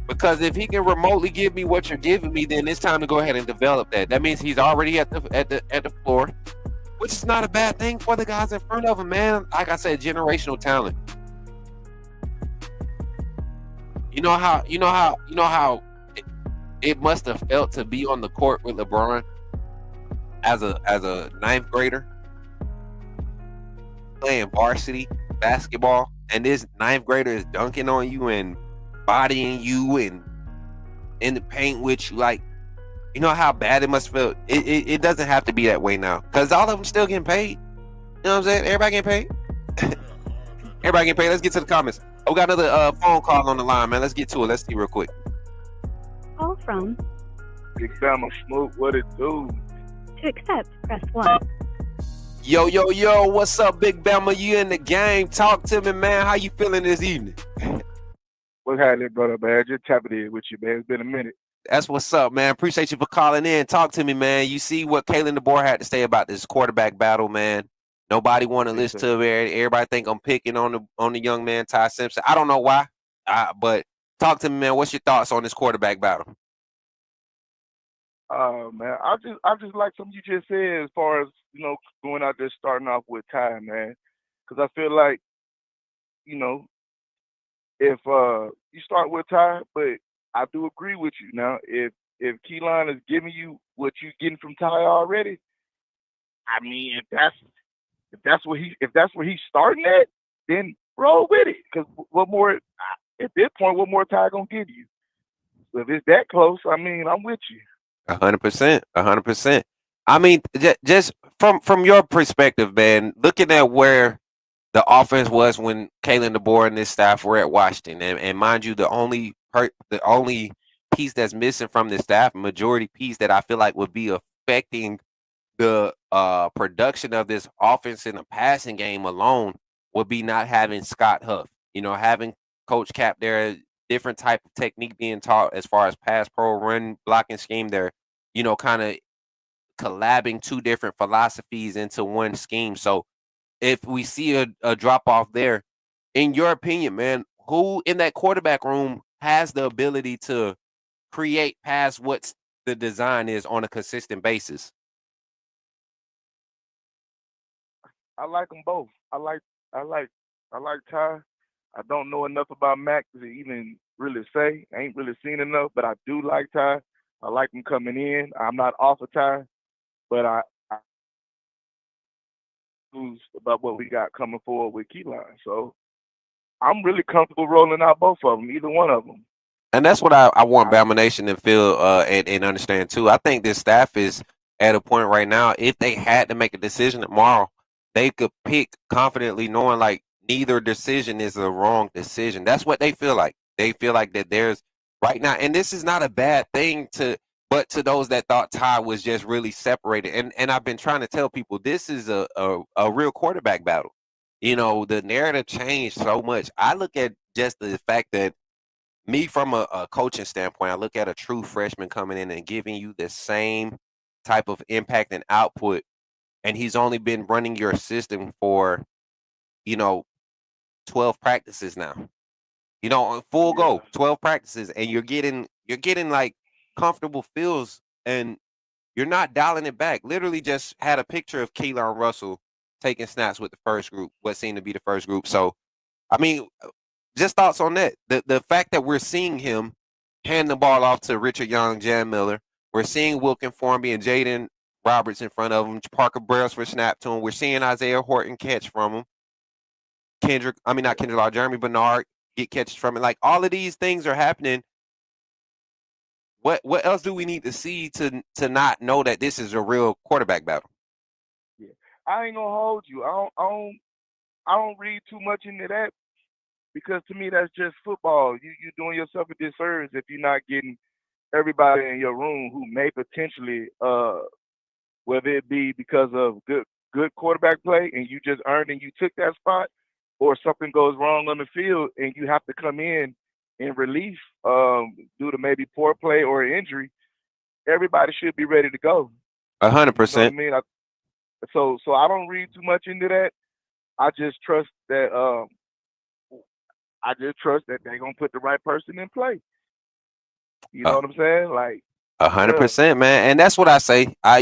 Because if he can remotely give me what you're giving me, then it's time to go ahead and develop that. That means he's already at the floor, which is not a bad thing for the guys in front of him, man. Like I said, generational talent. You know how it must have felt to be on the court with LeBron as a ninth grader playing varsity basketball, and this ninth grader is dunking on you and bodying you and in the paint with you. Like, you know how bad it must feel. It doesn't have to be that way now, because all of them still getting paid. You know what I'm saying? Everybody getting paid. Everybody getting paid. Let's get to the comments. Oh, we got another phone call on the line, man. Let's get to it. Let's see real quick. Call from Big Bama Smook, what it do? to accept, press 1. Yo, what's up, Big Bama? You in the game? Talk to me, man. How you feeling this evening? What's happening, brother, man? Just tapping in with you, man. It's been a minute. That's what's up, man. Appreciate you for calling in. Talk to me, man. You see what Kalen Deboer had to say about this quarterback battle, man. Nobody want to listen to it. Everybody think I'm picking on the young man, Ty Simpson. I don't know why, but talk to me, man. What's your thoughts on this quarterback battle? Man, I just like something you just said as far as, going out there starting off with Ty, man. Because I feel like, if you start with Ty, but I do agree with you. Now, if Keelon is giving you what you're getting from Ty already, I mean, if that's where he's starting at, then roll with it. Because what more at this point, what more Ty gonna give you? So if it's that close, I mean, I'm with you. 100%, 100%. I mean, just from your perspective, man, looking at where the offense was when Kalen DeBoer and his staff were at Washington, and mind you, the only piece that's missing from the staff, majority piece that I feel like would be affecting the production of this offense in the passing game alone would be not having Scott Huff. Having Coach Cap there, different type of technique being taught as far as pass pro run blocking scheme. They're kind of collabing two different philosophies into one scheme. So if we see a drop off there, in your opinion, man, who in that quarterback room has the ability to create past what the design is on a consistent basis? I like them both. I like Ty. I don't know enough about Mack to even really say. I ain't really seen enough, but I do like Ty. I like him coming in. I'm not off of Ty, but I lose about what we got coming forward with Keelon. So I'm really comfortable rolling out both of them, either one of them. And that's what I want Bama Nation to feel and understand too. I think this staff is at a point right now, if they had to make a decision tomorrow, they could pick confidently knowing like neither decision is a wrong decision. That's what they feel like. They feel like that there's right now, and this is not a bad thing but to those that thought Ty was just really separated. And I've been trying to tell people this is a real quarterback battle. The narrative changed so much. I look at just the fact that me from a coaching standpoint, I look at a true freshman coming in and giving you the same type of impact and output, and he's only been running your system for 12 practices now. On full go, 12 practices, and you're getting like comfortable feels, and you're not dialing it back. Literally just had a picture of Keelon Russell taking snaps with the first group, what seemed to be the first group. So, I mean, just thoughts on that. The fact that we're seeing him hand the ball off to Richard Young, Jan Miller. We're seeing Wilkin Formby and Jaden Roberts in front of him. Parker Brailsford snap to him. We're seeing Isaiah Horton catch from him. Not Kendrick Law, Jeremy Bernard get catches from it. Like all of these things are happening. What else do we need to see to not know that this is a real quarterback battle? Yeah, I ain't gonna hold you. I don't read too much into that because to me that's just football. You're doing yourself a disservice if you're not getting everybody in your room who may potentially, whether it be because of good quarterback play and you just earned and you took that spot, or something goes wrong on the field and you have to come in relief due to maybe poor play or injury. Everybody should be ready to go. 100%. You know what I mean? So I don't read too much into that. I just trust that they're gonna put the right person in play. You know what I'm saying? Like, 100%, man, and that's what I say. I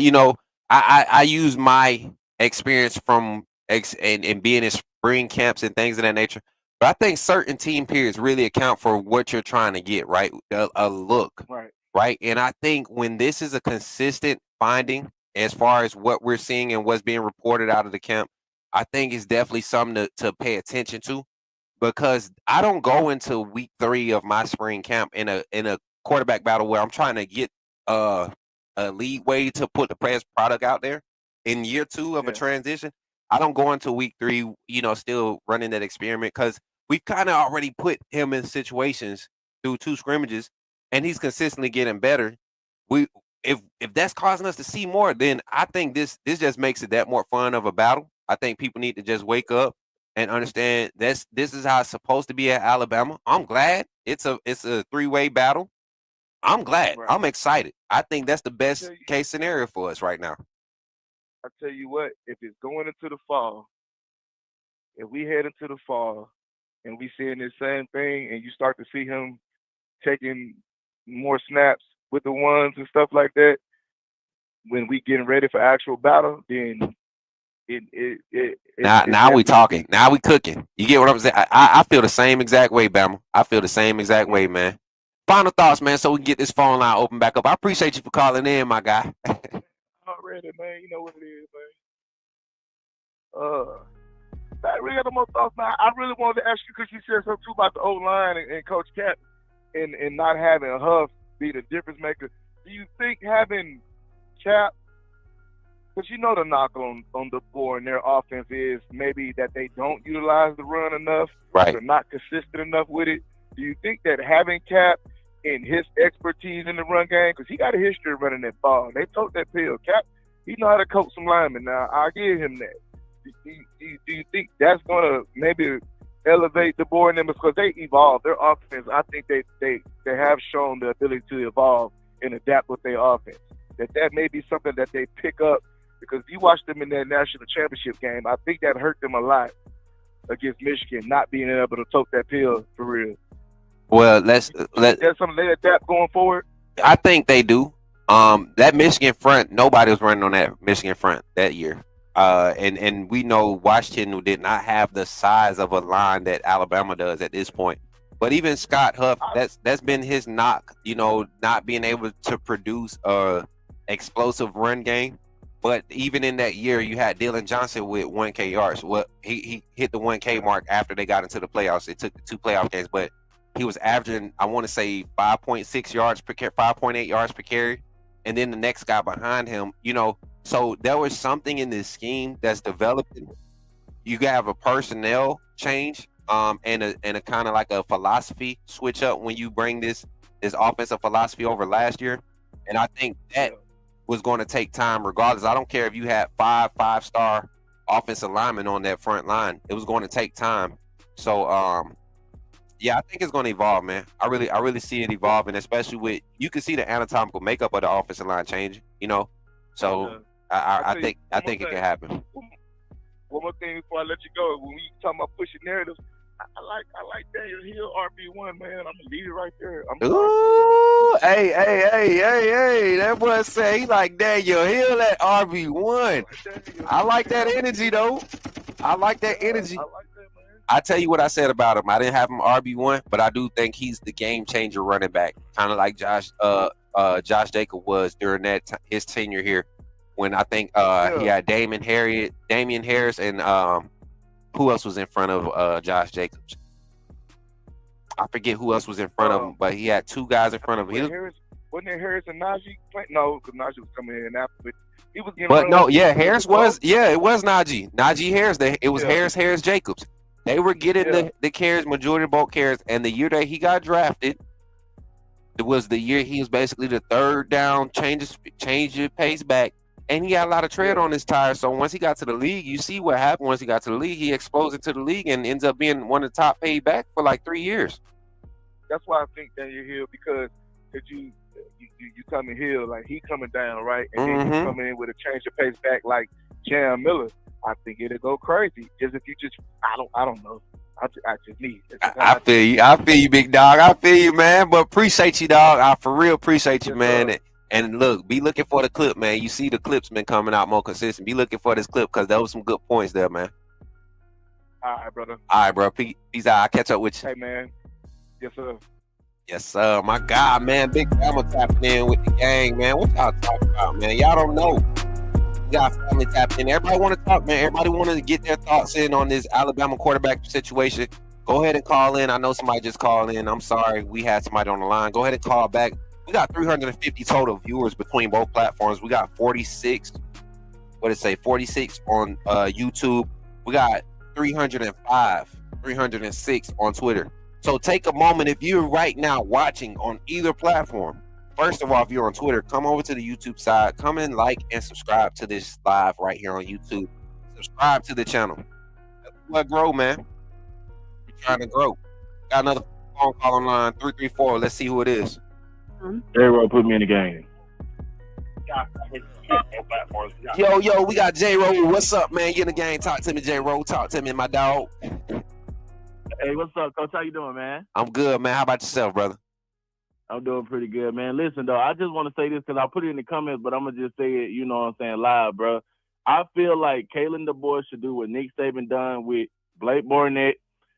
use my experience from and being in spring camps and things of that nature. But I think certain team periods really account for what you're trying to get, right? A look, right. right? And I think when this is a consistent finding as far as what we're seeing and what's being reported out of the camp, I think it's definitely something to pay attention to because I don't go into week 3 of my spring camp in a quarterback battle where I'm trying to get uh, a lead way to put the best product out there. In year 2 of a Yeah. transition, I don't go into week 3, still running that experiment because we've kind of already put him in situations through 2 scrimmages, and he's consistently getting better. We if that's causing us to see more, then I think this just makes it that more fun of a battle. I think people need to just wake up and understand this is how it's supposed to be at Alabama. I'm glad it's a 3-way battle. I'm glad. Right. I'm excited. I think that's the best tell you- case scenario for us right now. I tell you what, if it's going into the fall, if we head into the fall and we seeing this same thing, and you start to see him taking more snaps with the ones and stuff like that, when we getting ready for actual battle, then Now we talking. Now we cooking. You get what I'm saying? I feel the same exact way, Bama. I feel the same exact way, man. Final thoughts, man, so we can get this phone line open back up. I appreciate you for calling in, my guy. Already, man. You know what it is, man. I really got no more thoughts, man. I really wanted to ask you because you said something too about the O-line and Coach Cap and not having Huff be the difference maker. Do you think having Cap, because you know the knock on Deboer and their offense is maybe that they don't utilize the run enough, Right. they're not consistent enough with it. Do you think that having Cap and his expertise in the run game, because he got a history of running that ball, they took that pill. Cap, he know how to coach some linemen. Now I'll give him that. Do you think that's gonna maybe elevate Deboer and them because they evolve their offense? I think they have shown the ability to evolve and adapt with their offense. That may be something that they pick up because you watched them in that national championship game. I think that hurt them a lot against Michigan, not being able to tote that pill for real. Well, That's something they adapt going forward. I think they do. That Michigan front, nobody was running on that Michigan front that year. And we know Washington did not have the size of a line that Alabama does at this point. But even Scott Huff, that's been his knock, not being able to produce a explosive run game. But even in that year, you had Dylan Johnson with 1K yards. Well, he hit the 1K mark after they got into the playoffs. It took the 2 playoff games, but he was averaging, I want to say, 5.6 yards per carry, 5.8 yards per carry. And then the next guy behind him, so there was something in this scheme that's developing. You have a personnel change, and a kind of like a philosophy switch up when you bring this offensive philosophy over last year. And I think that was going to take time regardless. I don't care if you had 5-star offensive linemen on that front line. It was going to take time. So yeah, I think it's going to evolve, man. I really see it evolving, especially with you can see the anatomical makeup of the offensive line changing, So I think it can happen. One more thing before I let you go. When we talking about pushing narratives, I like Daniel Hill RB1, man. I'm gonna leave it right there. Ooh, hey, that boy say he like Daniel Hill at RB1. I like that energy though. I like that energy. I like that, man. I tell you what I said about him. I didn't have him RB1, but I do think he's the game changer running back, kind of like Josh Jacob was during his tenure here. When I think he had Damian Harris, and who else was in front of Josh Jacobs? I forget who else was in front of him, but he had 2 guys in front of him. Wasn't it Harris and Najee playing? No, because Najee was coming in after, but he was getting. But no, yeah, Harris was. Yeah, it was Najee Harris. It was Harris Jacobs. They were getting the carries, majority of bulk carries, and the year that he got drafted, it was the year he was basically the third down, change your pace back. And he had a lot of tread on his tires. So once he got to the league, you see what happened. Once he got to the league, he exploded into the league and ends up being one of the top paid back for like 3 years. That's why I think Daniel Hill, because you coming Hill, like he coming down, right? And then you coming in with a change of pace back like Jam Miller. I think it'll go crazy. Just if you just, I don't know. I just need. I feel you. I feel you, big dog. I feel you, man. But appreciate you, dog. I for real appreciate you, Yes, man. sir. And look, be looking for the clip, man. You see the clips been coming out more consistent. Be looking for this clip because there was some good points there, man. All right, brother. All right, bro. Peace out. I'll catch up with you. Hey, man. Yes, sir. Yes, sir. My God, man. Big Bama tapping in with the gang, man. What y'all talking about, man? Y'all don't know. We got family tapping in. Everybody want to talk, man. Everybody want to get their thoughts in on this Alabama quarterback situation. Go ahead and call in. I know somebody just called in. I'm sorry. We had somebody on the line. Go ahead and call back. We got 350 total viewers between both platforms. We got 46. What did it say? 46 on YouTube. We got 306 on Twitter. So take a moment if you're right now watching on either platform. First of all, if you're on Twitter, come over to the YouTube side. Come and like and subscribe to this live right here on YouTube. Subscribe to the channel. Let's grow, man. We're trying to grow. Got another phone call online, 334. Let's see who it is. J-Ro put me in the game. Yo, we got J-Ro. What's up, man? You in the game? Talk to me, J-Ro. Talk to me, my dog. Hey, what's up, Coach? How you doing, man? I'm good, man. How about yourself, brother? I'm doing pretty good, man. Listen, though, I just want to say this because I put it in the comments, but I'm going to just say it, you know what I'm saying, live, bro. I feel like Kalen Deboer should do what Nick Saban done with Blake Bornett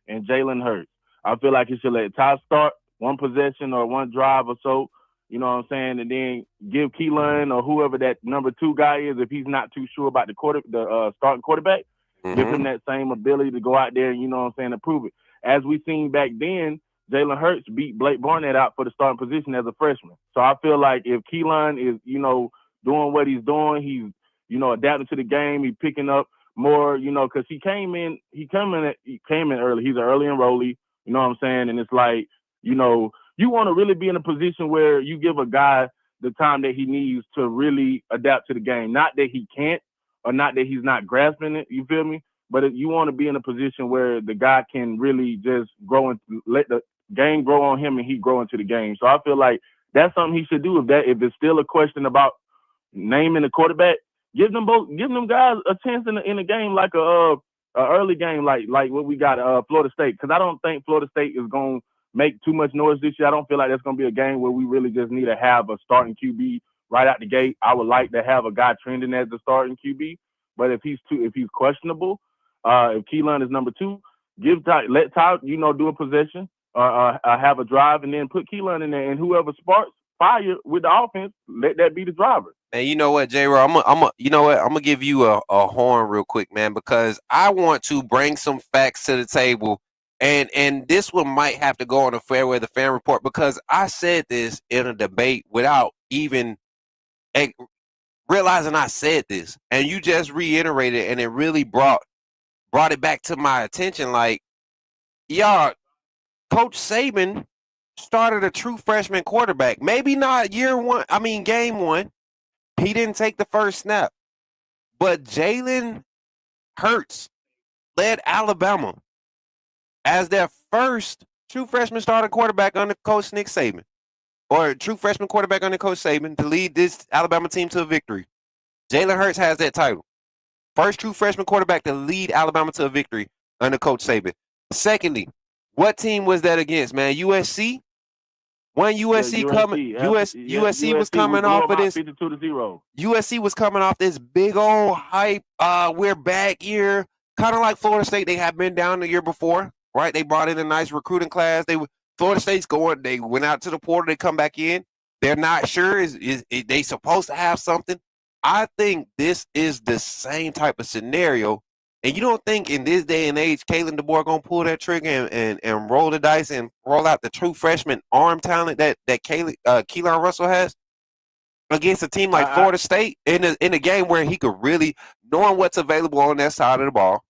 and Jalen Hurts. I feel like he should let Ty start one possession or one drive or so, you know what I'm saying, and then give Keelon or whoever that number 2 guy is, if he's not too sure about the starting quarterback, give him that same ability to go out there and, you know what I'm saying, to prove it. As we seen back then, Jalen Hurts beat Blake Bornett out for the starting position as a freshman. So I feel like if Keelon is, you know, doing what he's doing, he's, you know, adapting to the game, he's picking up more, you know, because he came in early. He's an early enrollee, you know what I'm saying? And it's like, you know, you want to really be in a position where you give a guy the time that he needs to really adapt to the game. Not that he can't or not that he's not grasping it, you feel me? But you want to be in a position where the guy can really just grow and let the game grow on him and he grow into the game. So I feel like that's something he should do. If it's still a question about naming the quarterback, give them guys a chance in a game like a early game like what we got Florida State, because I don't think Florida State is going to make too much noise this year. I don't feel like that's going to be a game where we really just need to have a starting QB right out the gate. I would like to have a guy trending as the starting QB, but if he's questionable, if Keelon is number 2, let Ty, you know, do a possession or have a drive, and then put Keelon in there, and whoever sparks fire with the offense, let that be the driver. And you know what, J-Ro, I'm gonna give you a horn real quick, man, because I want to bring some facts to the table, and this one might have to go on the Fairway the Fan Report, because I said this in a debate without even realizing I said this, and you just reiterated, and it really brought it back to my attention. Like, y'all, Coach Saban started a true freshman quarterback. Maybe not game 1. He didn't take the first snap. But Jalen Hurts led Alabama as their first true freshman starting quarterback under Coach Nick Saban, or true freshman quarterback under Coach Saban, to lead this Alabama team to a victory. Jalen Hurts has that title. First true freshman quarterback to lead Alabama to a victory under Coach Saban. Secondly, what team was that against, man? USC? USC was coming off of this 52-0. USC was coming off this big old hype. We're back year, kind of like Florida State. They have been down the year before, right? They brought in a nice recruiting class. Florida State's going. They went out to the portal. They come back in. They're not sure is they supposed to have something. I think this is the same type of scenario. And you don't think in this day and age, Kalen Deboer gonna pull that trigger and roll the dice and roll out the true freshman arm talent that Keelon Russell has against a team like Florida State in a game where he could really, knowing what's available on that side of the ball,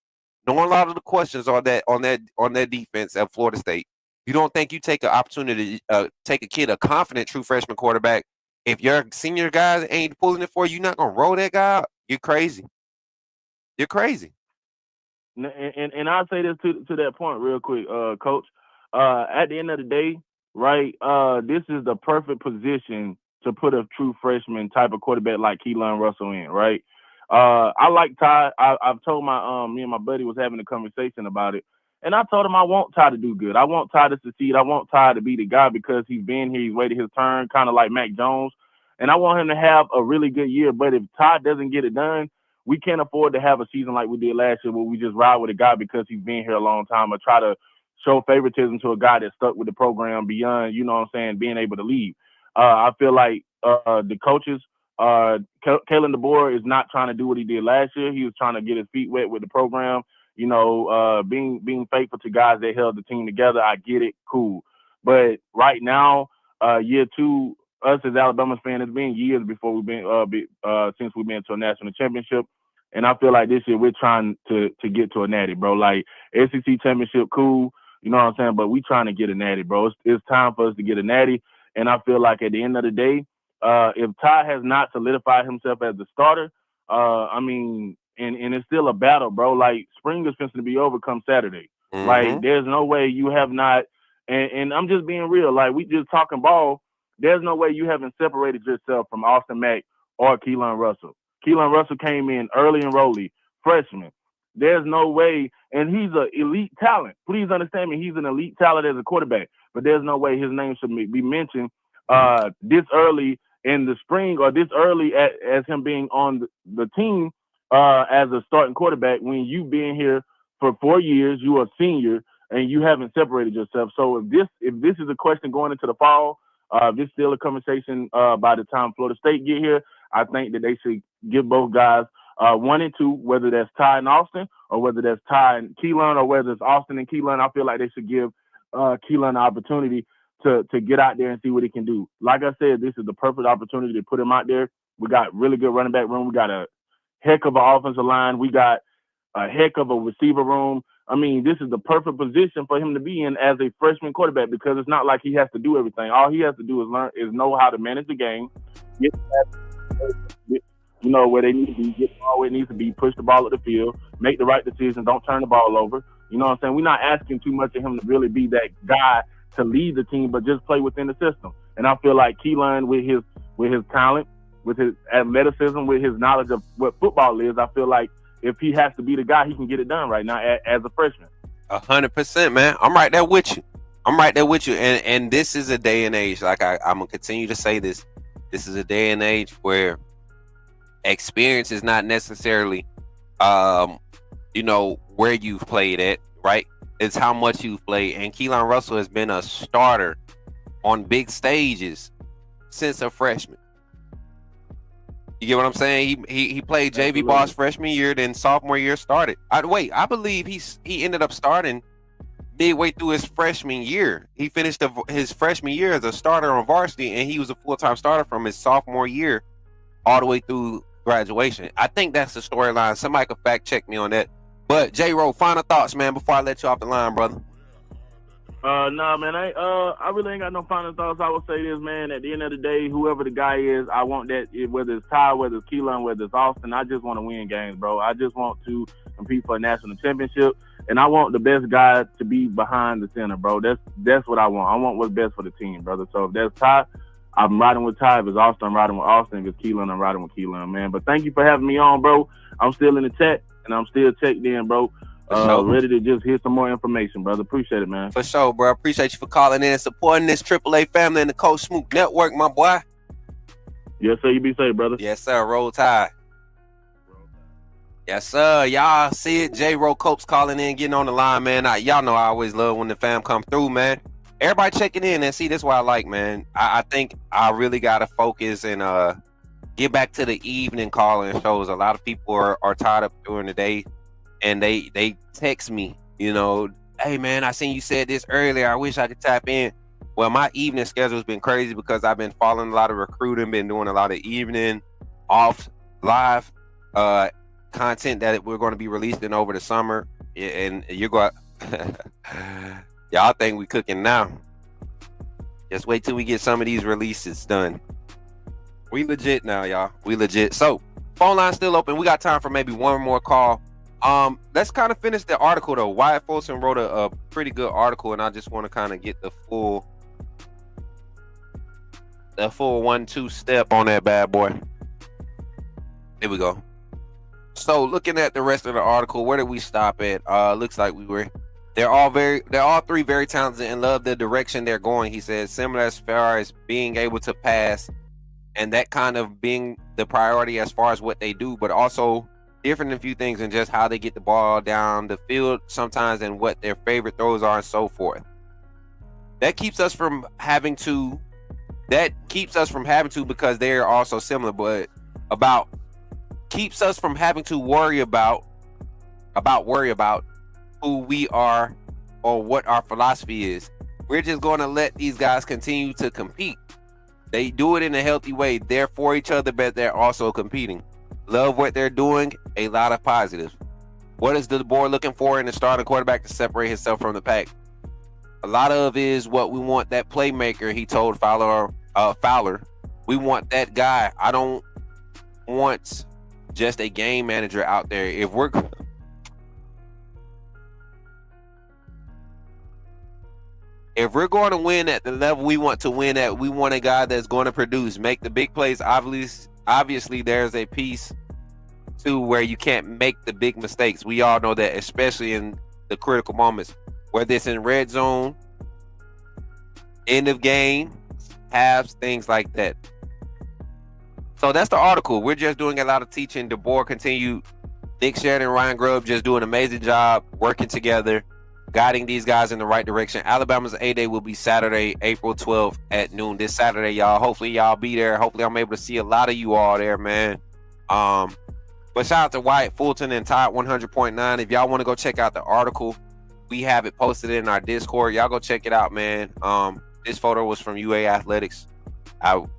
knowing a lot of the questions on that defense at Florida State. You don't think you take an opportunity to take a kid, a confident true freshman quarterback, if your senior guys ain't pulling it for you, you're not gonna roll that guy out? You're crazy. You're crazy. And I'll say this to that point real quick, Coach. At the end of the day, right, this is the perfect position to put a true freshman type of quarterback like Keelon Russell in, right? I like Ty. I've told me and my buddy was having a conversation about it, And I told him I want Ty to do good. I want Ty to succeed. I want Ty to be the guy because he's been here. He's waited his turn, kind of like Mac Jones. And I want him to have a really good year. But if Ty doesn't get it done, we can't afford to have a season like we did last year where we just ride with a guy because he's been here a long time or try to show favoritism to a guy that stuck with the program beyond, you know what I'm saying, being able to leave. I feel like the coaches, Kalen Deboer is not trying to do what he did last year. He was trying to get his feet wet with the program. You know, being faithful to guys that held the team together. I get it, cool. But right now, year two, us as Alabama fans, it's been years before we've been since we've been to a national championship, and I feel like this year we're trying to get to a natty, bro. Like SEC championship, cool, you know what I'm saying, but we trying to get a natty, bro. It's time for us to get a natty, and I feel like at the end of the day, if Ty has not solidified himself as the starter, I mean. And it's still a battle, bro. Like, spring is supposed to be over come Saturday. Mm-hmm. Like, there's no way you have not, and I'm just being real. Like, we just talking ball. There's no way you haven't separated yourself from Austin Mack or Keelon Russell. Keelon Russell came in early enrollee, freshman. There's no way, and he's an elite talent. Please understand me. He's an elite talent as a quarterback, but there's no way his name should be mentioned this early in the spring or this early as him being on the team. As a starting quarterback, when you've been here for 4 years, you are a senior and you haven't separated yourself. So if this is a question going into the fall, this is still a conversation by the time Florida State get here. I think that they should give both guys 1 and 2, whether that's Ty and Austin or whether that's Ty and Keelon or whether it's Austin and Keelon. I feel like they should give Keelon an opportunity to get out there and see what he can do. Like I said, this is the perfect opportunity to put him out there. We got really good running back room. We got a heck of an offensive line. We got a heck of a receiver room. I mean, this is the perfect position for him to be in as a freshman quarterback because it's not like he has to do everything. All he has to do is know how to manage the game, get where they need to be, get the ball where it needs to be, push the ball at the field, make the right decisions, don't turn the ball over. You know what I'm saying? We're not asking too much of him to really be that guy to lead the team, but just play within the system. And I feel like Keelon, with his talent, with his athleticism, with his knowledge of what football is, I feel like if he has to be the guy, he can get it done right now as a freshman. 100%, man. I'm right there with you. And this is a day and age, like I'm going to continue to say this. This is a day and age where experience is not necessarily, where you've played at, right? It's how much you've played. And Keelon Russell has been a starter on big stages since a freshman. You get what I'm saying? He played JV ball freshman year, then sophomore year started. I believe he ended up starting midway through his freshman year. He finished his freshman year as a starter on varsity, and he was a full-time starter from his sophomore year all the way through graduation. I think that's the storyline. Somebody could fact check me on that. But J-Ro, final thoughts, man, before I let you off the line, brother. Nah, man, I really ain't got no final thoughts. I would say this, man, at the end of the day, whoever the guy is, I want that, whether it's Ty, whether it's Keelon, whether it's Austin, I just want to win games, bro. I just want to compete for a national championship, and I want the best guy to be behind the center, bro. That's what I want. I want what's best for the team, brother. So if that's Ty, I'm riding with Ty. If it's Austin, I'm riding with Austin. If it's Keelon, I'm riding with Keelon, man. But thank you for having me on, bro. I'm still in the chat, and I'm still checked in, bro. Ready to just hear some more information, brother. Appreciate it, man. For sure, bro. Appreciate you for calling in and supporting this AAA family and the Coach Smook Network, my boy. Yes, sir. You be safe, brother. Yes, sir. Roll Tide. Yes, sir. Y'all see it. J-Ro Copes calling in, getting on the line, man. Y'all know I always love when the fam come through, man. Everybody checking in and see, this is what I like, man. I think I really got to focus and get back to the evening calling shows. A lot of people are tied up during the day. And they text me, hey, man, I seen you said this earlier. I wish I could tap in. Well, my evening schedule has been crazy because I've been following a lot of recruiting, been doing a lot of evening, off, live content that we're going to be releasing over the summer. And you're going y'all think we cooking now. Just wait till we get some of these releases done. We legit now, y'all. We legit. So, phone line's still open. We got time for maybe one more call. Let's kind of finish the article though. Wyatt Folsom wrote a pretty good article, and I just want to kind of get the full 1-2 step on that bad boy. Here we go. So looking at the rest of the article, where did we stop at? Looks like we were They're all three very talented and love the direction they're going. He says similar as far as being able to pass and that kind of being the priority as far as what they do, but also different in a few things and just how they get the ball down the field sometimes and what their favorite throws are and so forth. That keeps us from having to because they're also similar, but keeps us from having to worry about who we are or what our philosophy is. We're just going to let these guys continue to compete. They do it in a healthy way. They're for each other, but they're also competing. Love what they're doing. A lot of positives. What is the board looking for in the starting quarterback to separate himself from the pack? A lot of is what we want, that playmaker. He told Fowler. We want that guy. I don't want just a game manager out there. If we're going to win at the level we want to win at, we want a guy that's going to produce, make the big plays. Obviously, there's a piece to where you can't make the big mistakes. We all know that, especially in the critical moments, whether it's in red zone, end of game, halves, things like that. So that's the article. We're just doing a lot of teaching. Deboer continued. Nick Sheridan and Ryan Grubb just doing an amazing job working together, guiding these guys in the right direction. Alabama's A-Day will be Saturday, April 12th at noon. This Saturday, y'all. Hopefully, y'all be there. Hopefully, I'm able to see a lot of you all there, man. But shout out to Wyatt Fulton and Todd 100.9. If y'all want to go check out the article, we have it posted in our Discord. Y'all go check it out, man. This photo was from UA Athletics.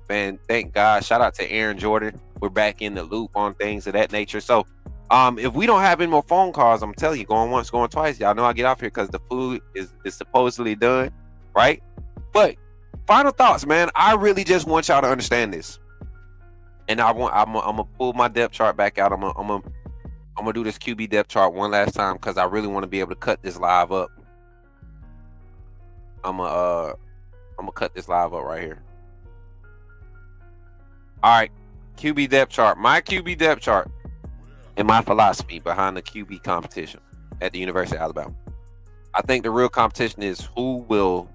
Man, thank God. Shout out to Aaron Jordan. We're back in the loop on things of that nature. So, if we don't have any more phone calls, I'm telling you, going once, going twice. Y'all know I get off here because the food is supposedly done, right? But final thoughts, man. I really just want y'all to understand this, and I'm gonna pull my depth chart back out. I'm gonna do this QB depth chart one last time because I really want to be able to cut this live up. I'm gonna cut this live up right here. All right, QB depth chart. My QB depth chart. And my philosophy behind the QB competition at the University of Alabama. I think the real competition is who will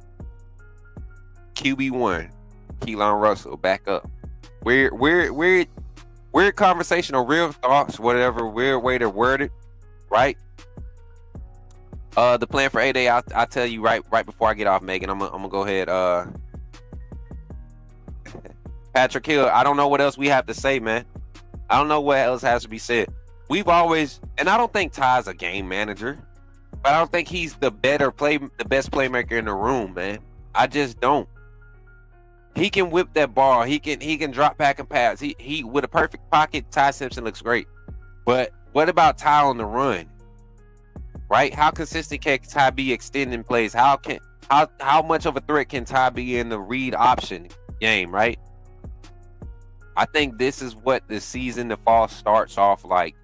QB1, Keelon Russell, back up. Weird conversation or real thoughts, whatever weird way to word it, right? The plan for A-Day, I'll tell you right before I get off, Megan. I'm gonna go ahead. Patrick Hill, I don't know what else we have to say, man. I don't know what else has to be said. We've always, and I don't think Ty's a game manager, but I don't think he's the best playmaker in the room, man. I just don't. He can whip that ball. He can drop back and pass. He with a perfect pocket, Ty Simpson looks great. But what about Ty on the run? Right? How consistent can Ty be extending plays? How much of a threat can Ty be in the read option game, right? I think this is what the season, the fall starts off like,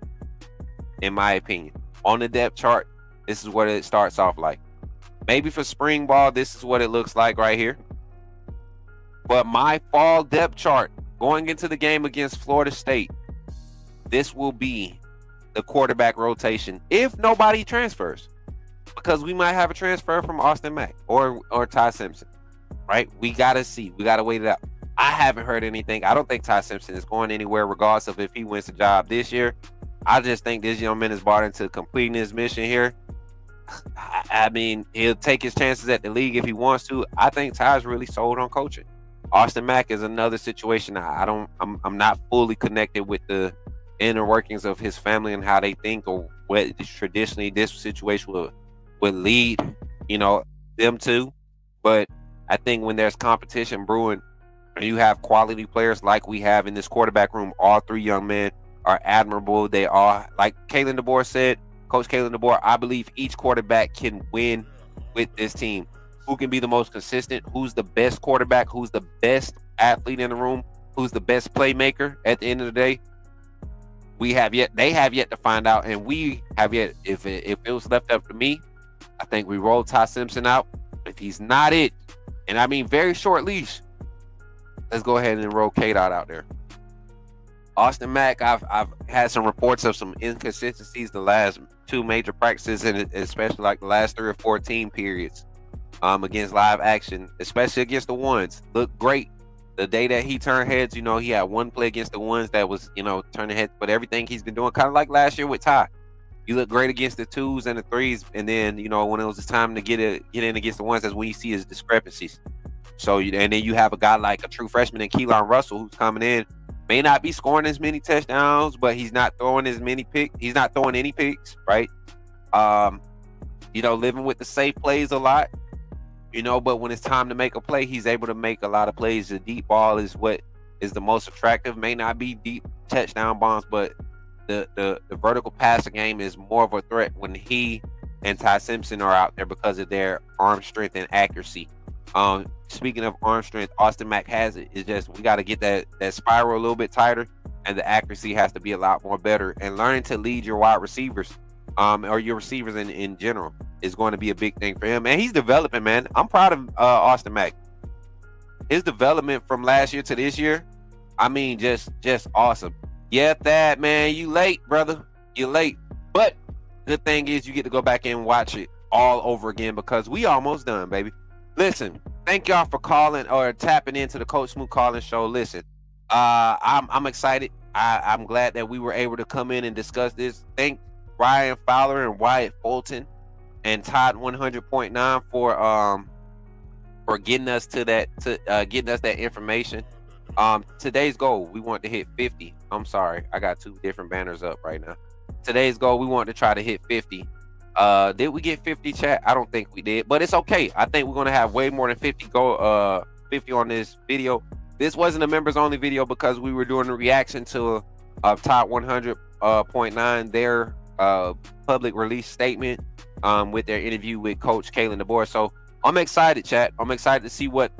in my opinion. On the depth chart, this is what it starts off like. Maybe for spring ball, this is what it looks like right here. But my fall depth chart, going into the game against Florida State, this will be the quarterback rotation if nobody transfers. Because we might have a transfer from Austin Mack or Ty Simpson, right? We got to see. We got to wait it out. I haven't heard anything. I don't think Ty Simpson is going anywhere regardless of if he wins the job this year. I just think this young man is bought into completing his mission here. I mean, he'll take his chances at the league if he wants to. I think Ty's really sold on coaching. Austin Mack is another situation. I'm not fully connected with the inner workings of his family and how they think or what traditionally this situation would lead, them to. But I think when there's competition brewing and you have quality players like we have in this quarterback room, all three young men are admirable. They are, like Kalen Deboer said, Coach Kalen Deboer, I believe each quarterback can win with this team. Who can be the most consistent? Who's the best quarterback? Who's the best athlete in the room? Who's the best playmaker at the end of the day? They have yet to find out, and we have yet. If it was left up to me, I think we roll Ty Simpson out. If he's not it, and I mean very short leash, let's go ahead and roll K-Dot out there. Austin Mack, I've had some reports of some inconsistencies the last 2 major practices, and especially like the last 3 or 4 team periods against live action, especially against the ones. Looked great. The day that he turned heads, he had one play against the ones that was, turning heads, but everything he's been doing, kind of like last year with Ty. You look great against the 2s and the 3s, and then, when it was time to get in against the ones, that's when you see his discrepancies. So, and then you have a guy like a true freshman in Keelon Russell who's coming in, may not be scoring as many touchdowns, but he's not throwing as many picks. He's not throwing any picks, right? Living with the safe plays a lot, but when it's time to make a play, he's able to make a lot of plays. The deep ball is what is the most attractive. May not be deep touchdown bombs, but the vertical passing game is more of a threat when he and Ty Simpson are out there because of their arm strength and accuracy. Speaking of arm strength, Austin Mack has it. It's just we got to get that spiral a little bit tighter, and the accuracy has to be a lot more better. And learning to lead your wide receivers, or your receivers in general, is going to be a big thing for him. And he's developing, man. I'm proud of Austin Mack. His development from last year to this year, I mean, just awesome. Yeah, Thad, man, you late, brother. You late. But good thing is you get to go back and watch it all over again because we almost done, baby. Listen, thank y'all for calling or tapping into the Coach Smook calling show. Listen, I'm excited. I'm glad that we were able to come in and discuss this. Thank Ryan Fowler and Wyatt Fulton and Todd 100.9 for getting us to getting us that information. Today's goal, we want to hit 50. I'm sorry, I got 2 different banners up right now. Today's goal, we want to try to hit 50. Did we get 50, chat? I don't think we did, but it's okay. I think we're gonna have way more than 50 on this video. This wasn't a members only video because we were doing a reaction to Top 100.9 their public release statement with their interview with Coach Kalen Deboer. So I'm excited, chat. I'm excited to see what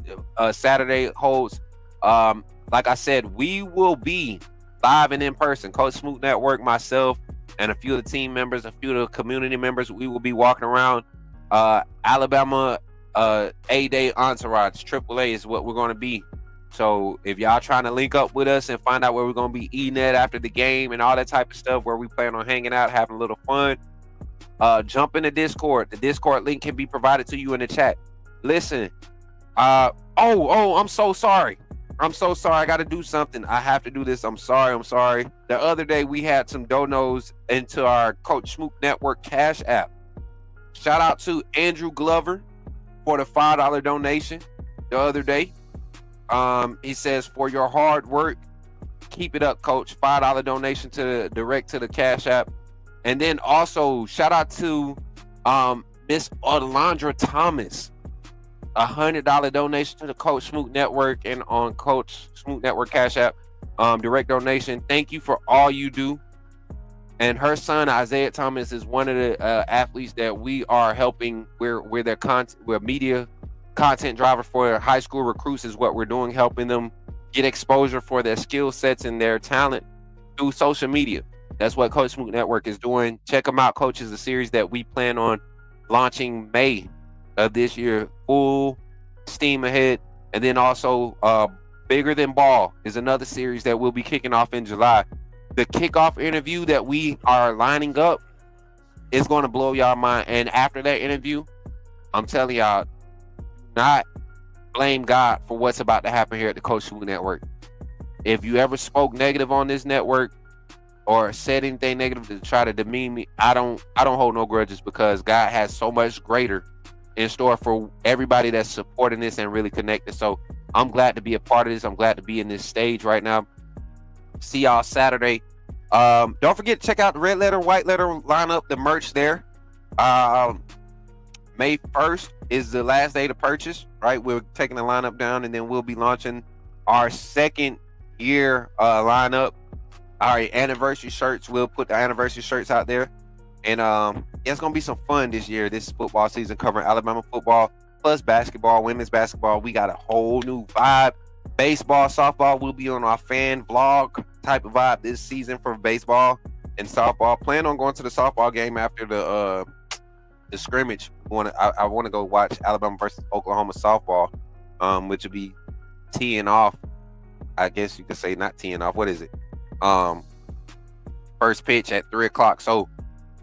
Saturday holds. Like I said, we will be live and in person. Coach Smook Network, myself, and a few of the team members, a few of the community members, we will be walking around Alabama A-Day entourage. AAA is what we're going to be. So if y'all trying to link up with us and find out where we're going to be eating at after the game and all that type of stuff, where we plan on hanging out, having a little fun, jump in the Discord. The Discord link can be provided to you in the chat. Listen, I'm so sorry. I got to do something. I have to do this. I'm sorry. The other day, we had some donos into our Coach Smook Network Cash App. Shout out to Andrew Glover for the $5 donation the other day. He says, for your hard work, keep it up, Coach. $5 donation direct to the Cash App. And then also, shout out to Miss Alondra Thomas. $100 donation to the Coach Smook Network and on Coach Smook Network Cash App, direct donation. Thank you for all you do. And her son Isaiah Thomas is one of the athletes that we are helping. We're media content driver for high school recruits is what we're doing, helping them get exposure for their skill sets and their talent through social media. That's what Coach Smook Network is doing. Check them out, Coach. Is a series that we plan on launching May of this year, full steam ahead. And then also Bigger Than Ball is another series that we'll be kicking off in July. The kickoff interview that we are lining up is going to blow y'all mind. And after that interview, I'm telling y'all, not blame God for what's about to happen here at the Coach Smook Network. If you ever spoke negative on this network or said anything negative to try to demean me, I don't hold no grudges, because God has so much greater in store for everybody that's supporting this and really connected. So I'm glad to be a part of this. I'm glad to be in this stage right now. See y'all Saturday. Don't forget to check out the red letter, white letter lineup, the merch there. May 1st is the last day to purchase, right? We're taking the lineup down, and then we'll be launching our second year lineup. Our anniversary shirts, we'll put the anniversary shirts out there. And it's going to be some fun this year, this football season, covering Alabama football, plus basketball, women's basketball. We got a whole new vibe. Baseball, softball will be on our fan vlog type of vibe this season for baseball and softball. Plan on going to the softball game after the scrimmage. I want to go watch Alabama versus Oklahoma softball, which will be teeing off. I guess you could say not teeing off. What is it? First pitch at 3:00. So,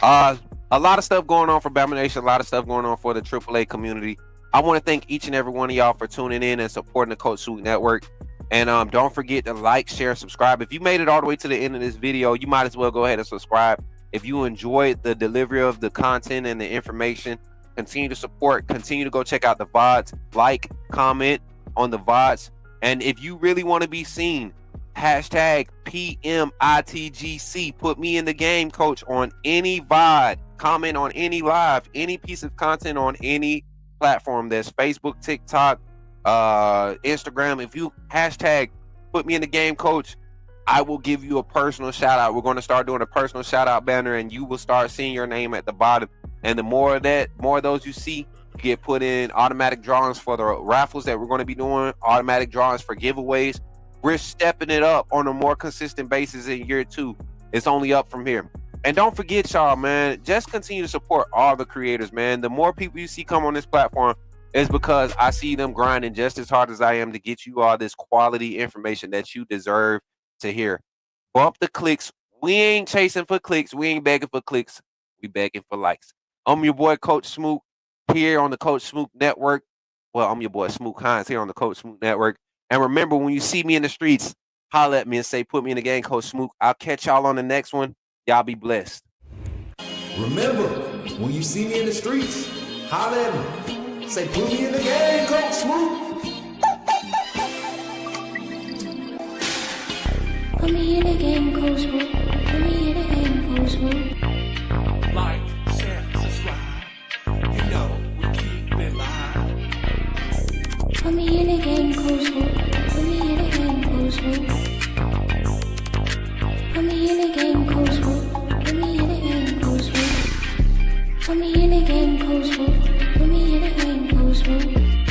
a lot of stuff going on for Bama Nation. A lot of stuff going on for the AAA community. I want to thank each and every one of y'all for tuning in and supporting the Coach Smook Network. And don't forget to like, share, and subscribe. If you made it all the way to the end of this video, you might as well go ahead and subscribe. If you enjoyed the delivery of the content and the information, continue to support. Continue to go check out the VODs. Like, comment on the VODs. And if you really want to be seen, hashtag PMITGC. Put me in the game, coach, on any VOD. Comment on any live, any piece of content on any platform. That's Facebook, TikTok, Instagram. If you hashtag put me in the game, coach, I will give you a personal shout out. We're going to start doing a personal shout out banner, and you will start seeing your name at the bottom. And the more of those you see, you get put in automatic drawings for the raffles that we're going to be doing, automatic drawings for giveaways. We're stepping it up on a more consistent basis in year 2. It's only up from here. And don't forget, y'all, man, just continue to support all the creators, man. The more people you see come on this platform is because I see them grinding just as hard as I am to get you all this quality information that you deserve to hear. Bump the clicks. We ain't chasing for clicks. We ain't begging for clicks. We begging for likes. I'm your boy, Coach Smook, here on the Coach Smook Network. Well, I'm your boy, Smook Hines, here on the Coach Smook Network. And remember, when you see me in the streets, holler at me and say, put me in the game, Coach Smook. I'll catch y'all on the next one. Y'all be blessed. Remember, when you see me in the streets, holler at me. Say, put me in the game, Coach Smook. Put me in the game, Coach Smook. Put me in the game, Coach Smook. Like, share, subscribe. You know we keep it live. Put me in the game, Coach Smook. Put me in the game, Coach Smook. Put me in the game, Coach Smook. Put me in the game, Coach Smook. Put me in the game, Coach Smook. Put me in the game, Coach Smook.